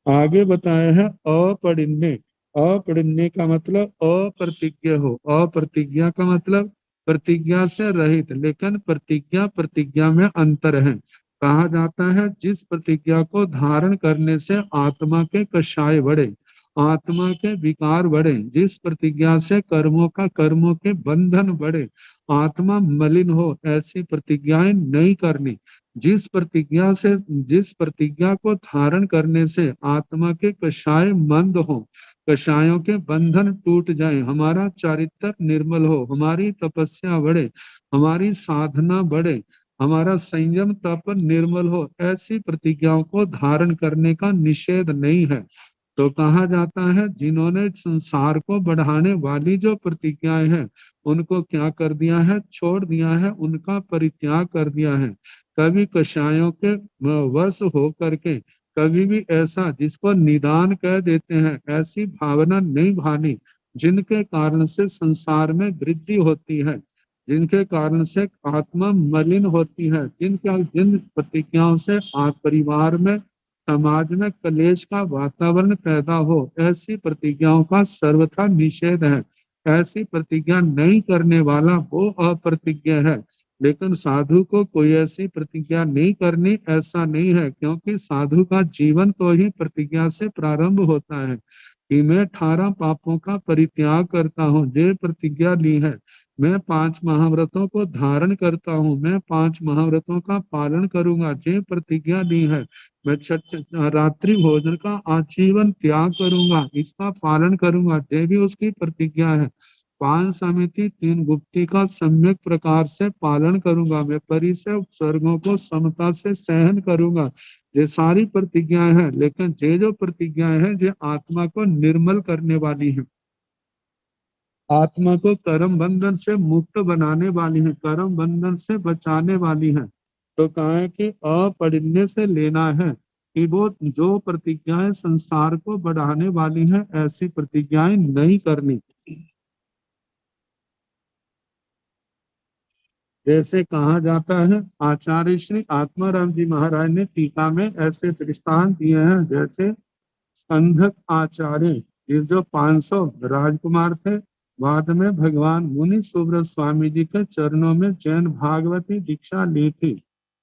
आगे बताया है अपरिण्य। अपरिण्य का मतलब अप्रतिज्ञ हो, अप्रतिज्ञा का मतलब प्रतिज्ञा से रहित, लेकिन प्रतिज्ञा प्रतिज्ञा में अंतर है। कहा जाता है जिस प्रतिज्ञा को धारण करने से आत्मा के कषाय बढ़े, आत्मा के विकार बढ़े, जिस प्रतिज्ञा से कर्मों का, कर्मों के बंधन बढ़े, आत्मा मलिन हो, ऐसी प्रतिज्ञाएं नहीं करनी। जिस प्रतिज्ञा से, जिस प्रतिज्ञा को धारण करने से आत्मा के कषाय मंद हो, कषायों के बंधन टूट जाए, हमारा चारित्र निर्मल हो, हमारी तपस्या बढ़े, हमारी साधना बढ़े, हमारा संयम तप निर्मल हो, ऐसी प्रतिज्ञाओं को धारण करने का निषेध नहीं है। तो कहा जाता है जिन्होंने संसार को बढ़ाने वाली जो प्रतिज्ञाएं हैं उनको क्या कर दिया है, छोड़ दिया है, उनका परित्याग कर दिया है। कभी कषायों के वश हो करके कभी भी ऐसा जिसको निदान कह देते हैं ऐसी भावना नहीं भानी, जिनके कारण से संसार में वृद्धि होती है, जिनके कारण से आत्मा मलिन होती है, जिन प्रतिज्ञाओं से आप परिवार में समाज में कलेश का वातावरण पैदा हो, ऐसी प्रतिज्ञाओं का सर्वथा निषेध है। ऐसी प्रतिज्ञा नहीं करने वाला वो अप्रतिज्ञ है। लेकिन साधु को कोई ऐसी प्रतिज्ञा नहीं करनी, ऐसा नहीं है, क्योंकि साधु का जीवन तो ही प्रतिज्ञा से प्रारंभ होता है कि मैं 18 पापों का परित्याग करता हूँ, जे प्रतिज्ञा ली है। मैं 5 महाव्रतों को धारण करता हूँ, मैं 5 महाव्रतों का पालन करूंगा, जे प्रतिज्ञा ली है। मैं रात्रि भोजन का आजीवन त्याग करूंगा, इसका पालन करूंगा, जे भी उसकी प्रतिज्ञा है। 5 समिति 3 गुप्ती का सम्यक प्रकार से पालन करूंगा, मैं परिसर उपसर्गों को समता से सहन करूंगा। ये सारी प्रतिज्ञाएं हैं, लेकिन ये जो प्रतिज्ञाएं हैं ये आत्मा को निर्मल करने वाली है, आत्मा को कर्म बंधन से मुक्त बनाने वाली है, कर्म बंधन से बचाने वाली है। तो कहा है कि अपरिण्य से लेना है कि वो जो प्रतिज्ञाएं संसार को बढ़ाने वाली हैं ऐसी प्रतिज्ञाएं नहीं करनी। जैसे कहा जाता है, आचार्य श्री आत्माराम जी महाराज ने टीका में ऐसे दृष्टांत दिए हैं, जैसे स्कंधक आचार्य, ये जो 500 राजकुमार थे, बाद में भगवान मुनि सुब्रत स्वामी जी के चरणों में जैन भागवती दीक्षा ली थी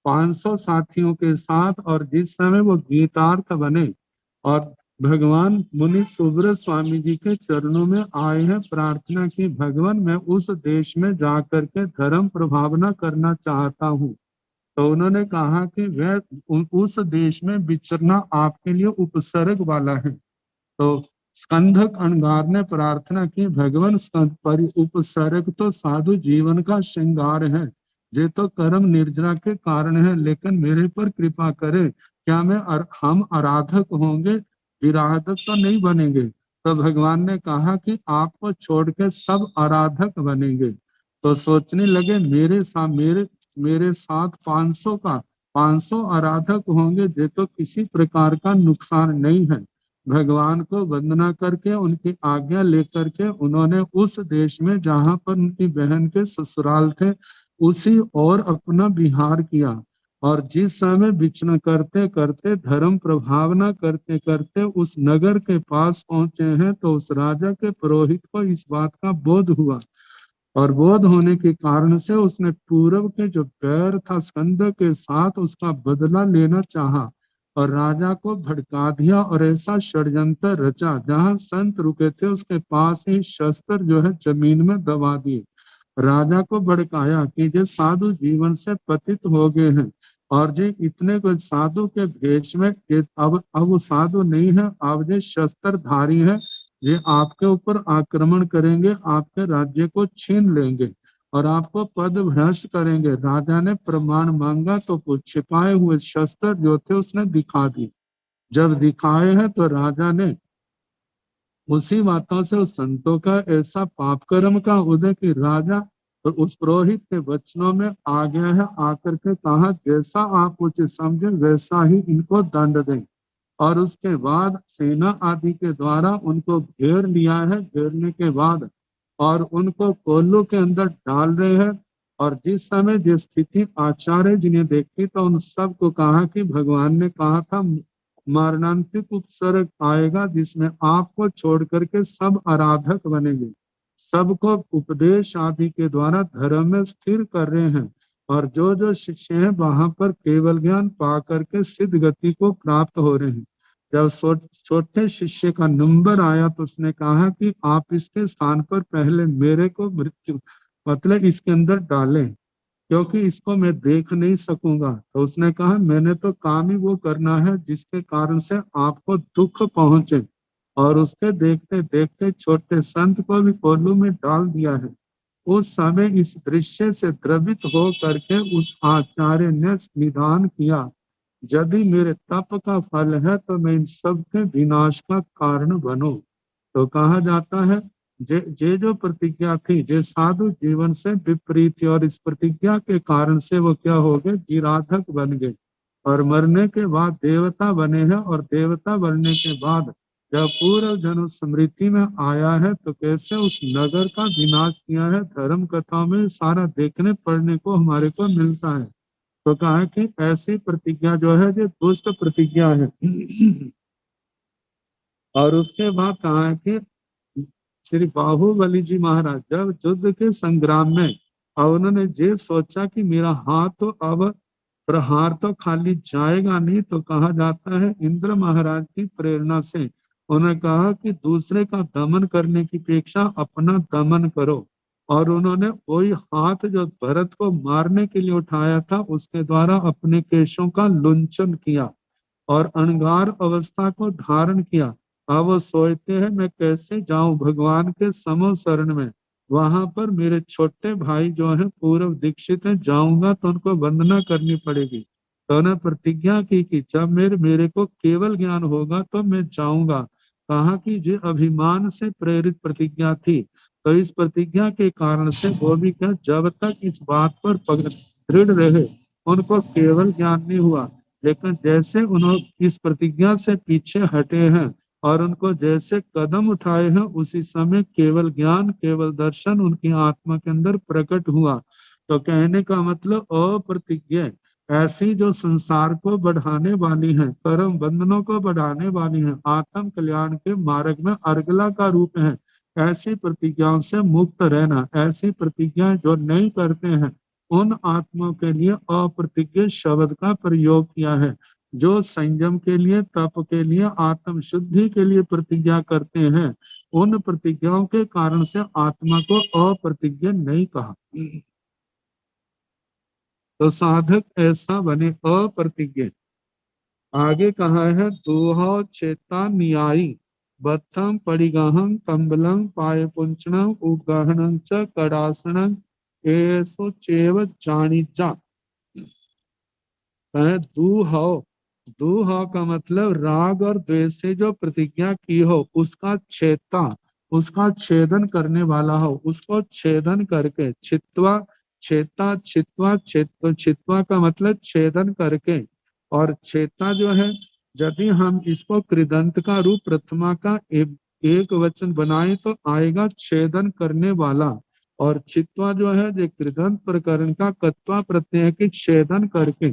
500 साथियों के साथ। और जिस समय वो गीतार्थ बने और भगवान मुनि सुब्रत स्वामी जी के चरणों में आए हैं, प्रार्थना की भगवान मैं उस देश में जाकर के धर्म प्रभावना करना चाहता हूँ। तो उन्होंने कहा कि वह उस देश में विचरना आपके लिए उपसर्ग वाला है। तो स्कंधक अणगार ने प्रार्थना की भगवान उपसर्ग तो साधु जीवन का श्रृंगार है, ये तो कर्म निर्जरा के कारण है, लेकिन मेरे पर कृपा करे, क्या हम आराधक होंगे, विराधक तो नहीं बनेंगे। तो भगवान ने कहा कि आपको छोड़ के सब आराधक बनेंगे। तो सोचने लगे मेरे साथ 500 आराधक होंगे, ये तो किसी प्रकार का नुकसान नहीं है। भगवान को वंदना करके उनकी आज्ञा लेकर के उन्होंने उस देश में जहां पर उनकी बहन के ससुराल थे उसी और अपना विहार किया। और जिस समय विचरण करते करते धर्म प्रभावना करते करते उस नगर के पास पहुंचे हैं, तो उस राजा के पुरोहित को इस बात का बोध हुआ, और बोध होने के कारण से उसने पूर्व के जो पैर था स्कंद के साथ उसका बदला लेना चाहा और राजा को भड़का दिया और ऐसा षड्यंत्र रचा, जहां संत रुके थे उसके पास ही शस्त्र जो है जमीन में दबा दिए। राजा को भड़काया कि ये साधु जीवन से पतित हो गए हैं और ये इतने को साधु के भेष में अब वो साधु नहीं है, अब ये शस्त्रधारी है, ये आपके ऊपर आक्रमण करेंगे, आपके राज्य को छीन लेंगे और आपको पद भ्रष्ट करेंगे। राजा ने प्रमाण मांगा तो कुछ छिपाए हुए शस्त्र जो थे उसने दिखा दिए। जब दिखाए हैं तो राजा ने उसी बातों से उस संतों का ऐसा पाप कर्म का उदय कि राजा और उस पुरोहित के वचनों में आ गया है, आकर के कहा जैसा आप उचित समझे वैसा ही इनको दंड दें। और उसके बाद सेना आदि के द्वारा उनको घेर लिया है, घेरने के बाद और उनको कोल्लू के अंदर डाल रहे हैं। और जिस समय जिस स्थिति आचार्य जी ने देखी तो उन सब को कहा कि भगवान ने कहा था मरणांतिक उपसर्ग आएगा जिसमें आपको छोड़ करके सब आराधक बनेंगे, सबको उपदेश आदि के द्वारा धर्म में स्थिर कर रहे हैं। और जो जो शिष्य हैं वहां पर केवल ज्ञान पा करके सिद्ध गति को प्राप्त हो रहे हैं। जब छोटे शिष्य का नंबर आया तो उसने कहा कि आप इसके स्थान पर पहले मेरे को मृत्यु मतलब इसके अंदर डालें, क्योंकि इसको मैं देख नहीं सकूंगा। तो उसने कहा मैंने तो काम ही वो करना है जिसके कारण से आपको दुख पहुंचे। और उसके देखते देखते छोटे संत को भी कोल्लू में डाल दिया है। उस समय इस दृश्य से द्रवित हो करके उस आचार्य ने निदान किया यदि मेरे तप का फल है तो मैं इन सब के विनाश का कारण बनूं। तो कहा जाता है जे जो प्रतिज्ञा थी जे साधु जीवन से विपरीत थी, और इस प्रतिज्ञा के कारण से वो क्या हो गए, जिराधक बन गए और मरने के बाद देवता बने हैं। और देवता बनने के बाद जब पूर्व जन्म स्मृति में आया है तो कैसे उस नगर का विनाश किया है, धर्म कथा में सारा देखने पढ़ने को हमारे को मिलता है। तो कहा है कि ऐसी प्रतिज्ञा जो है जो दुष्ट प्रतिज्ञा है। और उसके बाद कहा है कि श्री बाहुबली जी महाराज जब युद्ध के संग्राम में और उन्होंने ये सोचा कि मेरा हाथ तो अब प्रहार तो खाली जाएगा नहीं, तो कहा जाता है इंद्र महाराज की प्रेरणा से उन्होंने कहा कि दूसरे का दमन करने की अपेक्षा अपना दमन करो। और उन्होंने वही हाथ जो भरत को मारने के लिए उठाया था उसके द्वारा अपने केशों का लुंचन किया और अणगार अवस्था को धारण किया। अब वो सोचते हैं मैं कैसे जाऊं भगवान के समो शरण में। वहां पर मेरे छोटे भाई जो है पूर्व दीक्षित है, जाऊंगा तो उनको वंदना करनी पड़ेगी। तो उन्होंने प्रतिज्ञा की कि जब मेरे को केवल ज्ञान होगा तो मैं जाऊंगा। कहा कि जो अभिमान से प्रेरित प्रतिज्ञा थी, तो इस प्रतिज्ञा के कारण से वो भी क्या, जब तक इस बात पर दृढ़ रहे उनको केवल ज्ञान नहीं हुआ। लेकिन जैसे उन्होंने इस प्रतिज्ञा से पीछे हटे हैं और उनको जैसे कदम उठाए हैं उसी समय केवल ज्ञान केवल दर्शन उनकी आत्मा के अंदर प्रकट हुआ। तो कहने का मतलब अप्रतिज्ञा ऐसी जो संसार को बढ़ाने वाली है, कर्म बंधनों को बढ़ाने वाली है, आत्म कल्याण के मार्ग में अर्गला का रूप है। ऐसी प्रतिज्ञाओं से मुक्त रहना, ऐसी प्रतिज्ञा जो नहीं करते हैं उन आत्माओं के लिए अप्रतिज्ञ शब्द का प्रयोग किया है। जो संयम के लिए, तप के लिए, आत्म शुद्धि के लिए प्रतिज्ञा करते हैं, उन प्रतिज्ञाओं के कारण से आत्मा को अप्रतिज्ञ नहीं कहा। तो साधक ऐसा बने अप्रतिज्ञ। आगे कहा है दूहो चेता न्यायी बद्धम परिगहं कम्बलं पायपुंचनम उगहनं च कडासनं एसो चेव जानिजा। दूह का मतलब राग और द्वेष से जो प्रतिज्ञा की हो उसका छेता, उसका छेदन करने वाला हो, उसको छेदन करके छित्वा, छेता छित्वा, छित्वा का मतलब छेदन करके। और छेता जो है यदि हम इसको कृदंत का रूप प्रथमा का एक वचन बनाए तो आएगा छेदन करने वाला। और छित्वा जो है जो कृदंत प्रकरण का कत्वा प्रत्यय के छेदन करके,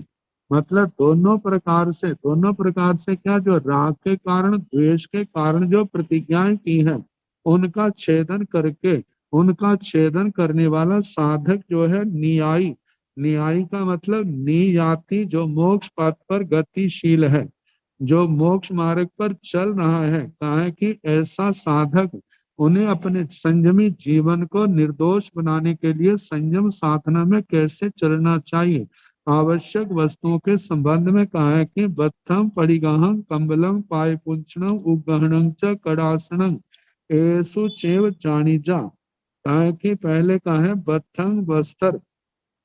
मतलब दोनों प्रकार से क्या, जो राग के कारण द्वेष के कारण जो प्रतिज्ञाएं की हैं उनका छेदन करके, उनका छेदन करने वाला साधक जो है न्यायी। न्यायी का मतलब नियाति, जो मोक्ष पथ पर गतिशील है, जो मोक्ष मार्ग पर चल रहा है। कहा है कि ऐसा साधक उन्हें अपने संयमी जीवन को निर्दोष बनाने के लिए संयम साधना में कैसे चलना चाहिए, आवश्यक वस्तुओं के संबंध में कहा है कि बद्धम परिगहं कम्बलम पायपुंचनम उगहनं च कडासनं एसु चेव जानिजा। कहा है कि पहले कहा है बद्धं वस्त्र,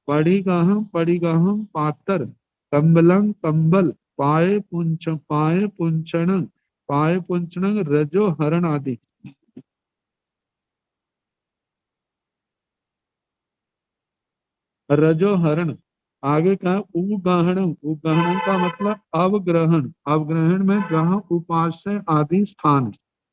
परिगहं परिगहं पात्र, कम्बलं कंबल, पाए पुंचनं, पाए पुंचनं रजो हरण आदि। रजो हरण। आगे कहा उगहणम, उगहणम का मतलब अवग्रहण, अवग्रहण में जहाँ उपाश्रय आदि स्थान,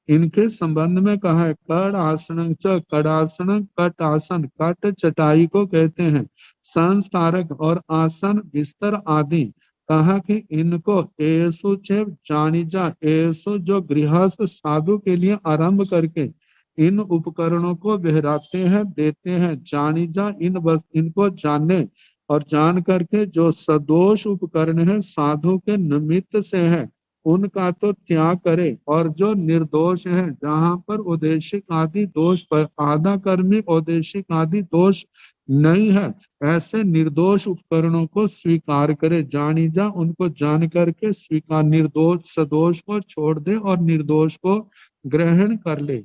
इनके संबंध में कहा है कड़ आसन च, कड़ासन, कट आसन, कट चटाई को कहते हैं, संस्कारक और आसन बिस्तर आदि। कहा कि इनको एसु चेव जानिजा, एसु जो गृहस्थ साधु के लिए आरंभ करके इन उपकरणों को बहराते हैं देते हैं, जानिजा इनको जाने, और जान करके जो सदोष उपकरण है साधु के निमित्त से है उनका तो त्याग करे। और जो निर्दोष है, जहाँ पर उद्देशिक आदि दोष पर आधा कर्मी उद्देशिक आदि दोष नहीं है, ऐसे निर्दोष उपकरणों को स्वीकार करे। जानी जा उनको जान करके स्वीकार, निर्दोष सदोष को छोड़ दे और निर्दोष को ग्रहण कर ले।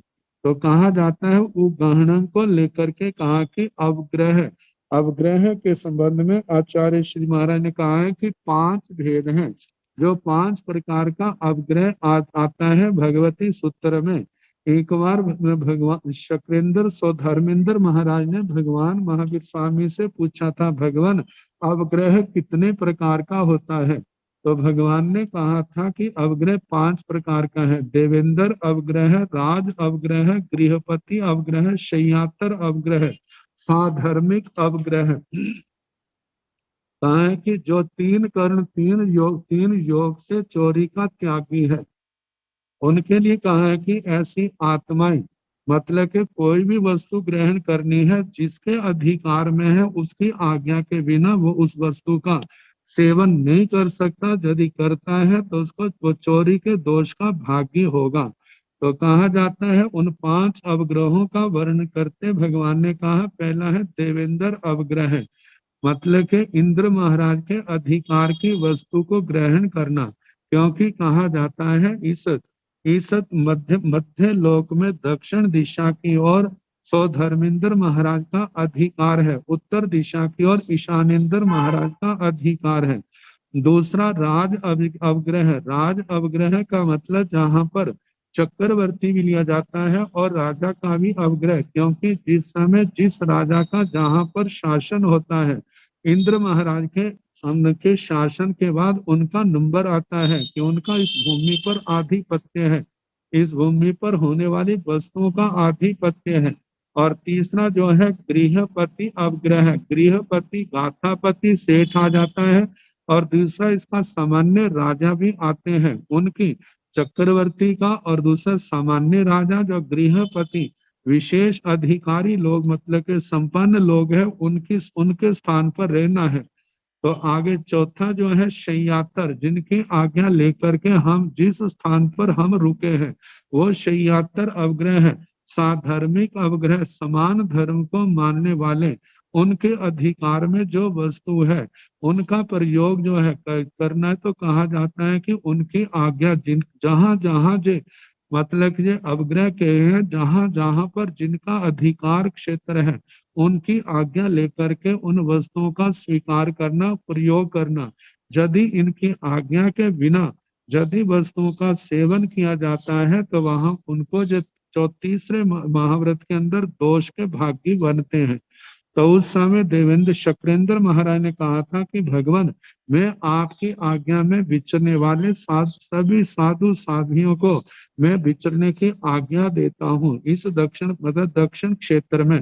तो कहा जाता है उगहणं को लेकर के कहा कि अवग्रह अवग्रह के संबंध में आचार्य श्री महाराज ने कहा है कि 5 भेद हैं। जो 5 प्रकार का अवग्रह आता है भगवती सूत्र में। एक बार भगवान शक्रेंद्र धर्मेंद्र महाराज ने भगवान महावीर स्वामी से पूछा था, भगवान अवग्रह कितने प्रकार का होता है? तो भगवान ने कहा था कि अवग्रह 5 प्रकार का है। देवेंद्र अवग्रह, राज अवग्रह, गृहपति अवग्रह, शय्यातर अवग्रह, साधर्मिक अवग्रह। कहा है कि जो 3 कर्ण 3 योग से चोरी का त्यागी है, उनके लिए कहा है कि ऐसी आत्माएं, मतलब कि कोई भी वस्तु ग्रहण करनी है जिसके अधिकार में है, उसकी आज्ञा के बिना वो उस वस्तु का सेवन नहीं कर सकता। यदि करता है तो उसको वो चोरी के दोष का भागी होगा। तो कहा जाता है उन 5 अवग्रहों का वर्णन करते भगवान ने कहा, पहला है देवेंद्र अवग्रह, मतलब कि इंद्र महाराज के अधिकार की वस्तु को ग्रहण करना। क्योंकि कहा जाता है इस मध्य मध्य लोक में दक्षिण दिशा की ओर सौधर्मेंद्र महाराज का अधिकार है, उत्तर दिशा की ओर ईशानेंद्र महाराज का अधिकार है। दूसरा राज अवग्रह का मतलब जहाँ पर चक्रवर्ती भी लिया जाता है और राजा का भी अवग्रह, क्योंकि जिस समय जिस राजा का जहाँ पर शासन होता है, इंद्र महाराज के शासन के बाद उनका नंबर आता है कि उनका इस भूमि पर आधिपत्य है, इस भूमि पर होने वाली वस्तुओं का आधिपत्य है। और तीसरा जो है गृहपति अवग्रह, गृहपति गाथापति सेठ आ जाता है। और दूसरा इसका सामान्य राजा भी आते हैं, उनकी चक्रवर्ती का। और दूसरा सामान्य राजा जो गृहपति विशेष अधिकारी लोग, मतलब के संपन्न लोग हैं, उनके स्थान पर रहना है। तो आगे चौथा जो है शय्यातर, जिनकी आज्ञा लेकर के हम जिस स्थान पर हम रुके हैं वो शय्यातर अवग्रह है। साधर्मिक अवग्रह, समान धर्म को मानने वाले, उनके अधिकार में जो वस्तु है उनका प्रयोग जो है करना है। तो कहा जाता है कि उनकी आज्ञा जहां जहां जे मतलब कि ये अवग्रह के हैं, जहां जहां पर जिनका अधिकार क्षेत्र है उनकी आज्ञा लेकर के उन वस्तुओं का स्वीकार करना, प्रयोग करना। यदि इनकी आज्ञा के बिना यदि वस्तुओं का सेवन किया जाता है तो वहां उनको जो 34वें महाव्रत के अंदर दोष के भागी बनते हैं। तो उस समय देवेंद्र शक्रेंद्र महाराज ने कहा था कि भगवान, मैं आपकी आज्ञा में विचरने वाले सभी साधु साध्वियों को मैं विचरने की आज्ञा देता हूँ इस दक्षिण क्षेत्र में।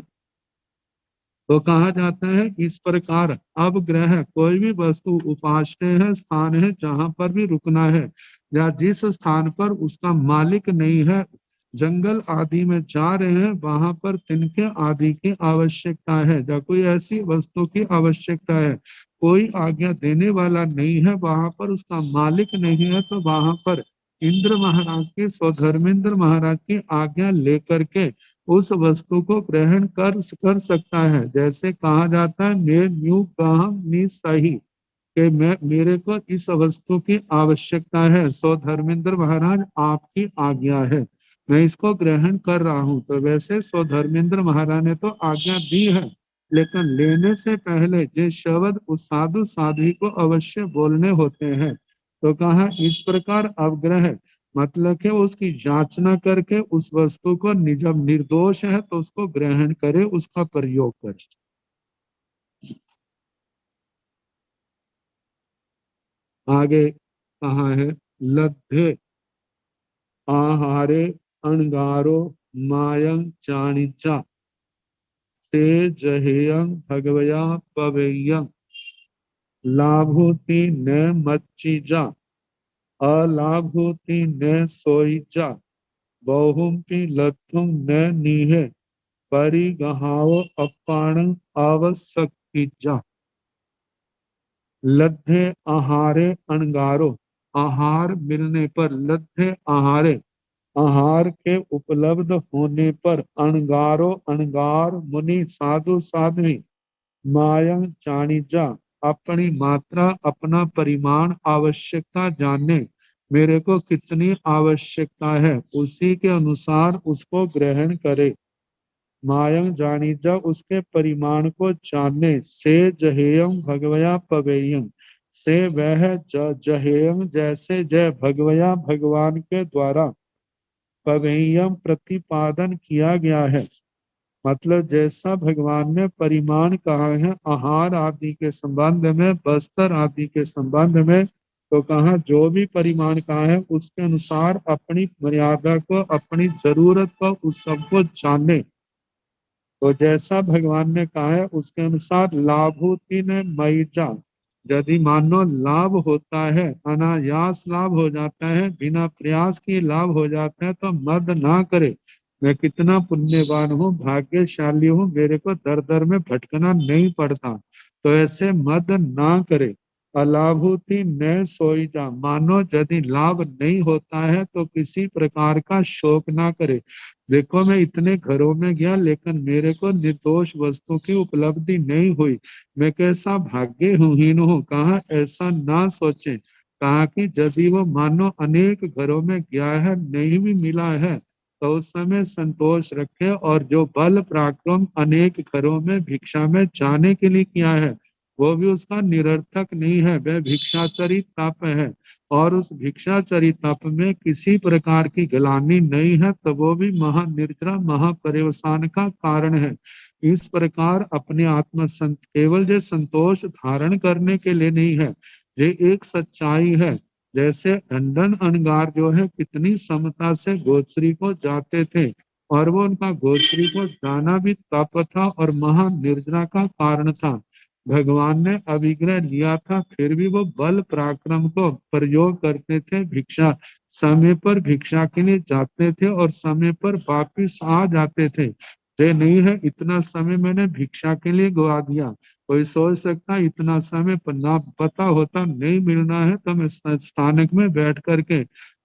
तो कहा जाता है इस प्रकार अवग्रह, कोई भी वस्तु उपास्य है, स्थान है जहां पर भी रुकना है, या जिस स्थान पर उसका मालिक नहीं है, जंगल आदि में जा रहे हैं, वहां पर तिनके आदि की आवश्यकता है, या कोई ऐसी वस्तु की आवश्यकता है, कोई आज्ञा देने वाला नहीं है, वहां पर उसका मालिक नहीं है, तो वहां पर इंद्र महाराज की स्वधर्मेंद्र महाराज की आज्ञा लेकर के उस वस्तु को ग्रहण कर सकता है। जैसे कहा जाता है मैं न्यू कहम नि सही, कि मैं मेरे को इस वस्तु की आवश्यकता है, सो धर्मेंद्र महाराज आपकी आज्ञा है, मैं इसको ग्रहण कर रहा हूँ। तो वैसे सो धर्मेंद्र महाराज ने तो आज्ञा दी है, लेकिन लेने से पहले जो शब्द उस साधु साध्वी को अवश्य बोलने होते हैं। तो कहा इस प्रकार अवग्रह मतलब कि उसकी जांचना करके उस वस्तु को जब निर्दोष है तो उसको ग्रहण करे, उसका प्रयोग करे। आगे कहा है लब्धे आहारे अणगारो मायं चाणिचा ते जहेयं भगवया पवेयं लाभोति न मच्चिजा अलाभोति न सोईजा बहुमपि लत्थुम न नीहे परिगहाव अपाणं आवश्यकीजा। लद्धे आहारे अणगारो, आहार मिलने पर, लद्धे आहारे आहार के उपलब्ध होने पर, अणगारो अणगार मुनि साधु साध्वी, मायं चाणिजा अपनी मात्रा अपना परिमाण आवश्यकता जाने, मेरे को कितनी आवश्यकता है उसी के अनुसार उसको ग्रहण करे। मायं जानीजा उसके परिमाण को जानने से जहेयं भगवया पवेयं से वह जहेयं जैसे जय भगवया भगवान के द्वारा पवेयं प्रतिपादन किया गया है। मतलब जैसा भगवान ने परिमाण कहा है आहार आदि के संबंध में, वस्त्र आदि के संबंध में, तो कहा जो भी परिमाण कहा है उसके अनुसार अपनी मर्यादा को, अपनी जरूरत को, उस सबको जाने। तो जैसा भगवान ने कहा है उसके अनुसार लाभूति ने मईजा, यदि मानो लाभ होता है, अनायास लाभ हो जाता है, बिना प्रयास के लाभ हो जाता है, तो मद ना करे। मैं कितना पुण्यवान हूँ, भाग्यशाली हूँ, मेरे को दर दर में भटकना नहीं पड़ता, तो ऐसे मद ना करे। अलाभूति न सोई जा, मानो यदि लाभ नहीं होता है तो किसी प्रकार का शोक ना करे। देखो मैं इतने घरों में गया लेकिन मेरे को निर्दोष वस्तु की उपलब्धि नहीं हुई, मैं कैसा भाग्यहीन हूँ। कहा ऐसा ना सोचे। कहा कि यदि वो मानो अनेक घरों में गया है, नहीं भी मिला है, तो उस समय संतोष रखे, और जो बल पराक्रम अनेक घरों में भिक्षा में जाने के लिए किया है वो भी उसका निरर्थक नहीं है, वह भिक्षाचरी तप है। और उस भिक्षाचरी तप में किसी प्रकार की ग्लानि नहीं है, तो वो भी महानिर्जरा महापर्यवसान का कारण है। इस प्रकार अपने आत्म केवल जो संतोष धारण करने के लिए नहीं है, ये एक सच्चाई है। जैसे टंडन अनगार जो है कितनी समता से गोचरी को जाते थे, और वो उनका गोचरी को जाना भी तप था और महानिर्जरा का कारण था। भगवान ने अभिग्रह लिया था, फिर भी वो बल पराक्रम को प्रयोग करते थे, भिक्षा समय पर भिक्षा के लिए जाते थे और समय पर वापिस आ जाते थे। ये नहीं है इतना समय मैंने भिक्षा के लिए गवा दिया। कोई सोच सकता इतना समय पर ना पता होता नहीं मिलना है तो मैं स्थानक में बैठ करके,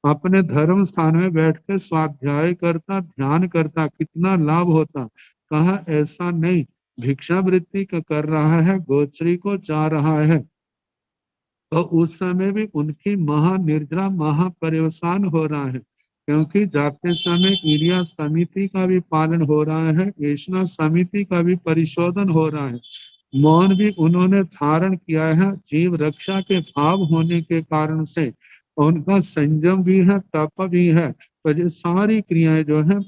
अपने धर्म स्थान में बैठ कर स्वाध्याय करता, ध्यान करता, कितना लाभ होता। कहा ऐसा नहीं, भिक्षावृत्ति कर रहा है, गोचरी को जा रहा है, तो उस समय भी उनकी महानिर्जरा महापर्यवसान हो रहा है, क्योंकि जाते समय ईर्या समिति का भी पालन हो रहा है, ऐष्णा समिति का भी परिशोधन हो रहा है। मौन भी उन्होंने धारण किया है, जीव रक्षा के भाव होने के कारण से उनका संयम भी है, तप भी है। तो ये सारी क्रियाएं जो है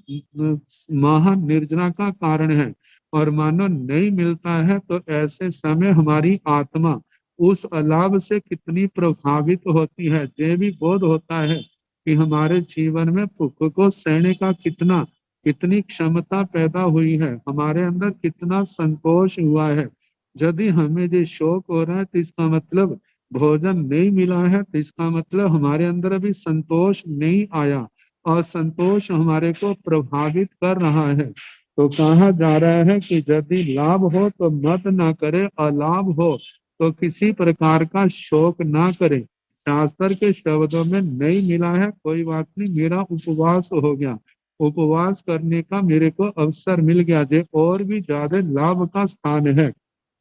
महानिर्जरा का कारण है। और मानो नहीं मिलता है तो ऐसे समय हमारी आत्मा उस अलाभ से कितनी प्रभावित होती है। ये भी बोध होता है कि हमारे जीवन में भूख को सहने का कितनी क्षमता पैदा हुई है, हमारे अंदर कितना संतोष हुआ है। यदि हमें ये शौक हो रहा है तो इसका मतलब भोजन नहीं मिला है, तो इसका मतलब हमारे अंदर अभी संतोष नहीं आया, और संतोष हमारे को प्रभावित कर रहा है। तो कहा जा रहा है कि यदि लाभ हो तो मत ना करे, अलाभ हो तो किसी प्रकार का शोक ना करे। शास्त्र के शब्दों में नहीं मिला है, कोई बात नहीं, मेरा उपवास हो गया, उपवास करने का मेरे को अवसर मिल गया, जो और भी ज्यादा लाभ का स्थान है।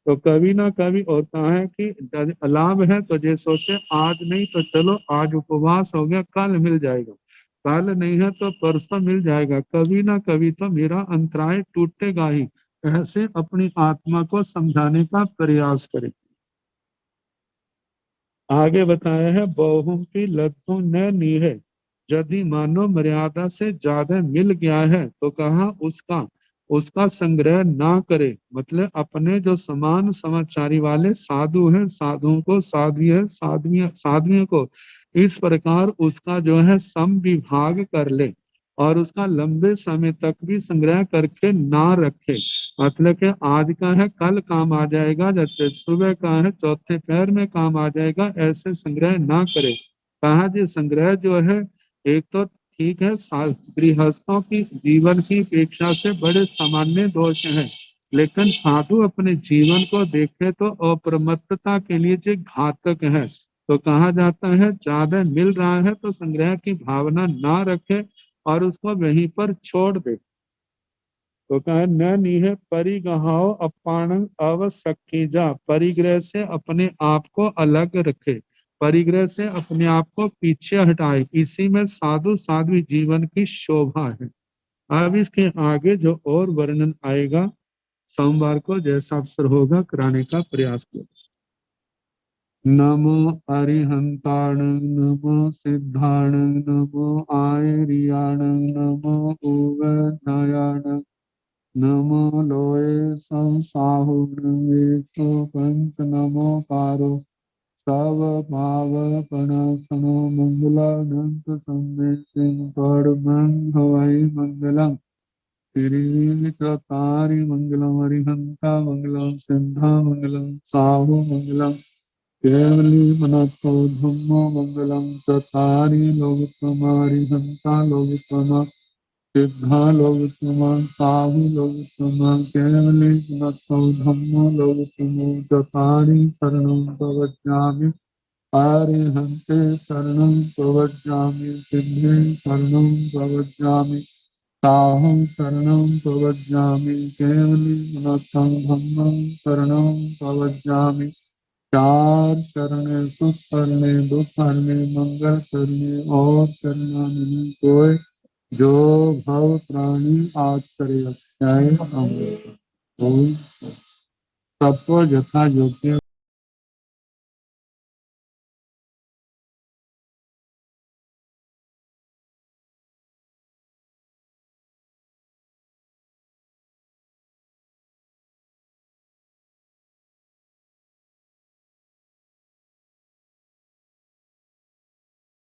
तो कभी ना कभी होता है कि लाभ है तो ये सोचे आज नहीं तो चलो आज उपवास हो गया, कल मिल जाएगा, कल नहीं है तो परसों मिल जाएगा, कभी ना कभी तो मेरा अंतराय टूटेगा ही। ऐसे अपनी आत्मा को समझाने का प्रयास करें। आगे बताया है बहुमुखी लब्धु न नीहे, यदि मानो मर्यादा से ज्यादा मिल गया है तो कहा उसका उसका संग्रह ना करे। मतलब अपने जो समान समाचारी वाले साधु हैं, साधुओं को साध्वी है, साध्वियों को इस प्रकार उसका जो है सम विभाग कर ले, और उसका लंबे समय तक भी संग्रह करके ना रखे। मतलब कि आज का है कल काम आ जाएगा, जैसे सुबह का है चौथे पैर में काम आ जाएगा, ऐसे संग्रह ना करे। कहा जी संग्रह जो है एक तो ठीक है, गृहस्थों की जीवन की अपेक्षा से बड़े सामान्य दोष हैं, लेकिन साधु अपने जीवन को देखे तो अप्रमत्तता के लिए जो घातक है। तो कहा जाता है ज्यादा मिल रहा है तो संग्रह की भावना ना रखे और उसको वहीं पर छोड़ दे। तो कहा न नीहे परिगहाओ अपाण अवसखी जा, परिग्रह से अपने आप को अलग रखे, परिग्रह से अपने आप को पीछे हटाए, इसी में साधु साध्वी जीवन की शोभा है। अब इसके आगे जो और वर्णन आएगा सोमवार को जैसा अवसर होगा कराने का प्रयास करो। नमो अरिहंताण, नमो सिद्धाण, नमो आयरियाण, नमो उगनायाण, नमो लोये संसाहुण वेशो पंच, नमो पारो सब पावपनाशनो मंगलानंत संदेशिं परमं हवै मंगलम्। श्रीचतारि मंगलम हरिहंता मंगलम सिद्धा मंगलम साहु मंगलम केवली मनतो धम्मो मंगलम चतारि लोकोत्तमा हरिहंता लोकोत्तमा सिद्धा लोकोत्तमा साहु लोकोत्तमा केवली मनतो धम्मो लोकोत्तमो चतारि शरणं प्रवक्ष्यामि अरिहन्ते शरणं प्रवक्ष्यामि सिद्धे शरणं प्रवक्ष्यामि साहं शरणं प्रवक्ष्यामि केवली मनतं धम्मं शरणं प्रवक्ष्यामि। चार शरणे सुख शरणे दुख शरणे मंगल शरणे और शरणागति कोय जो भव प्राणी आज करे अक्षय अमृत। सबको यथा योग्य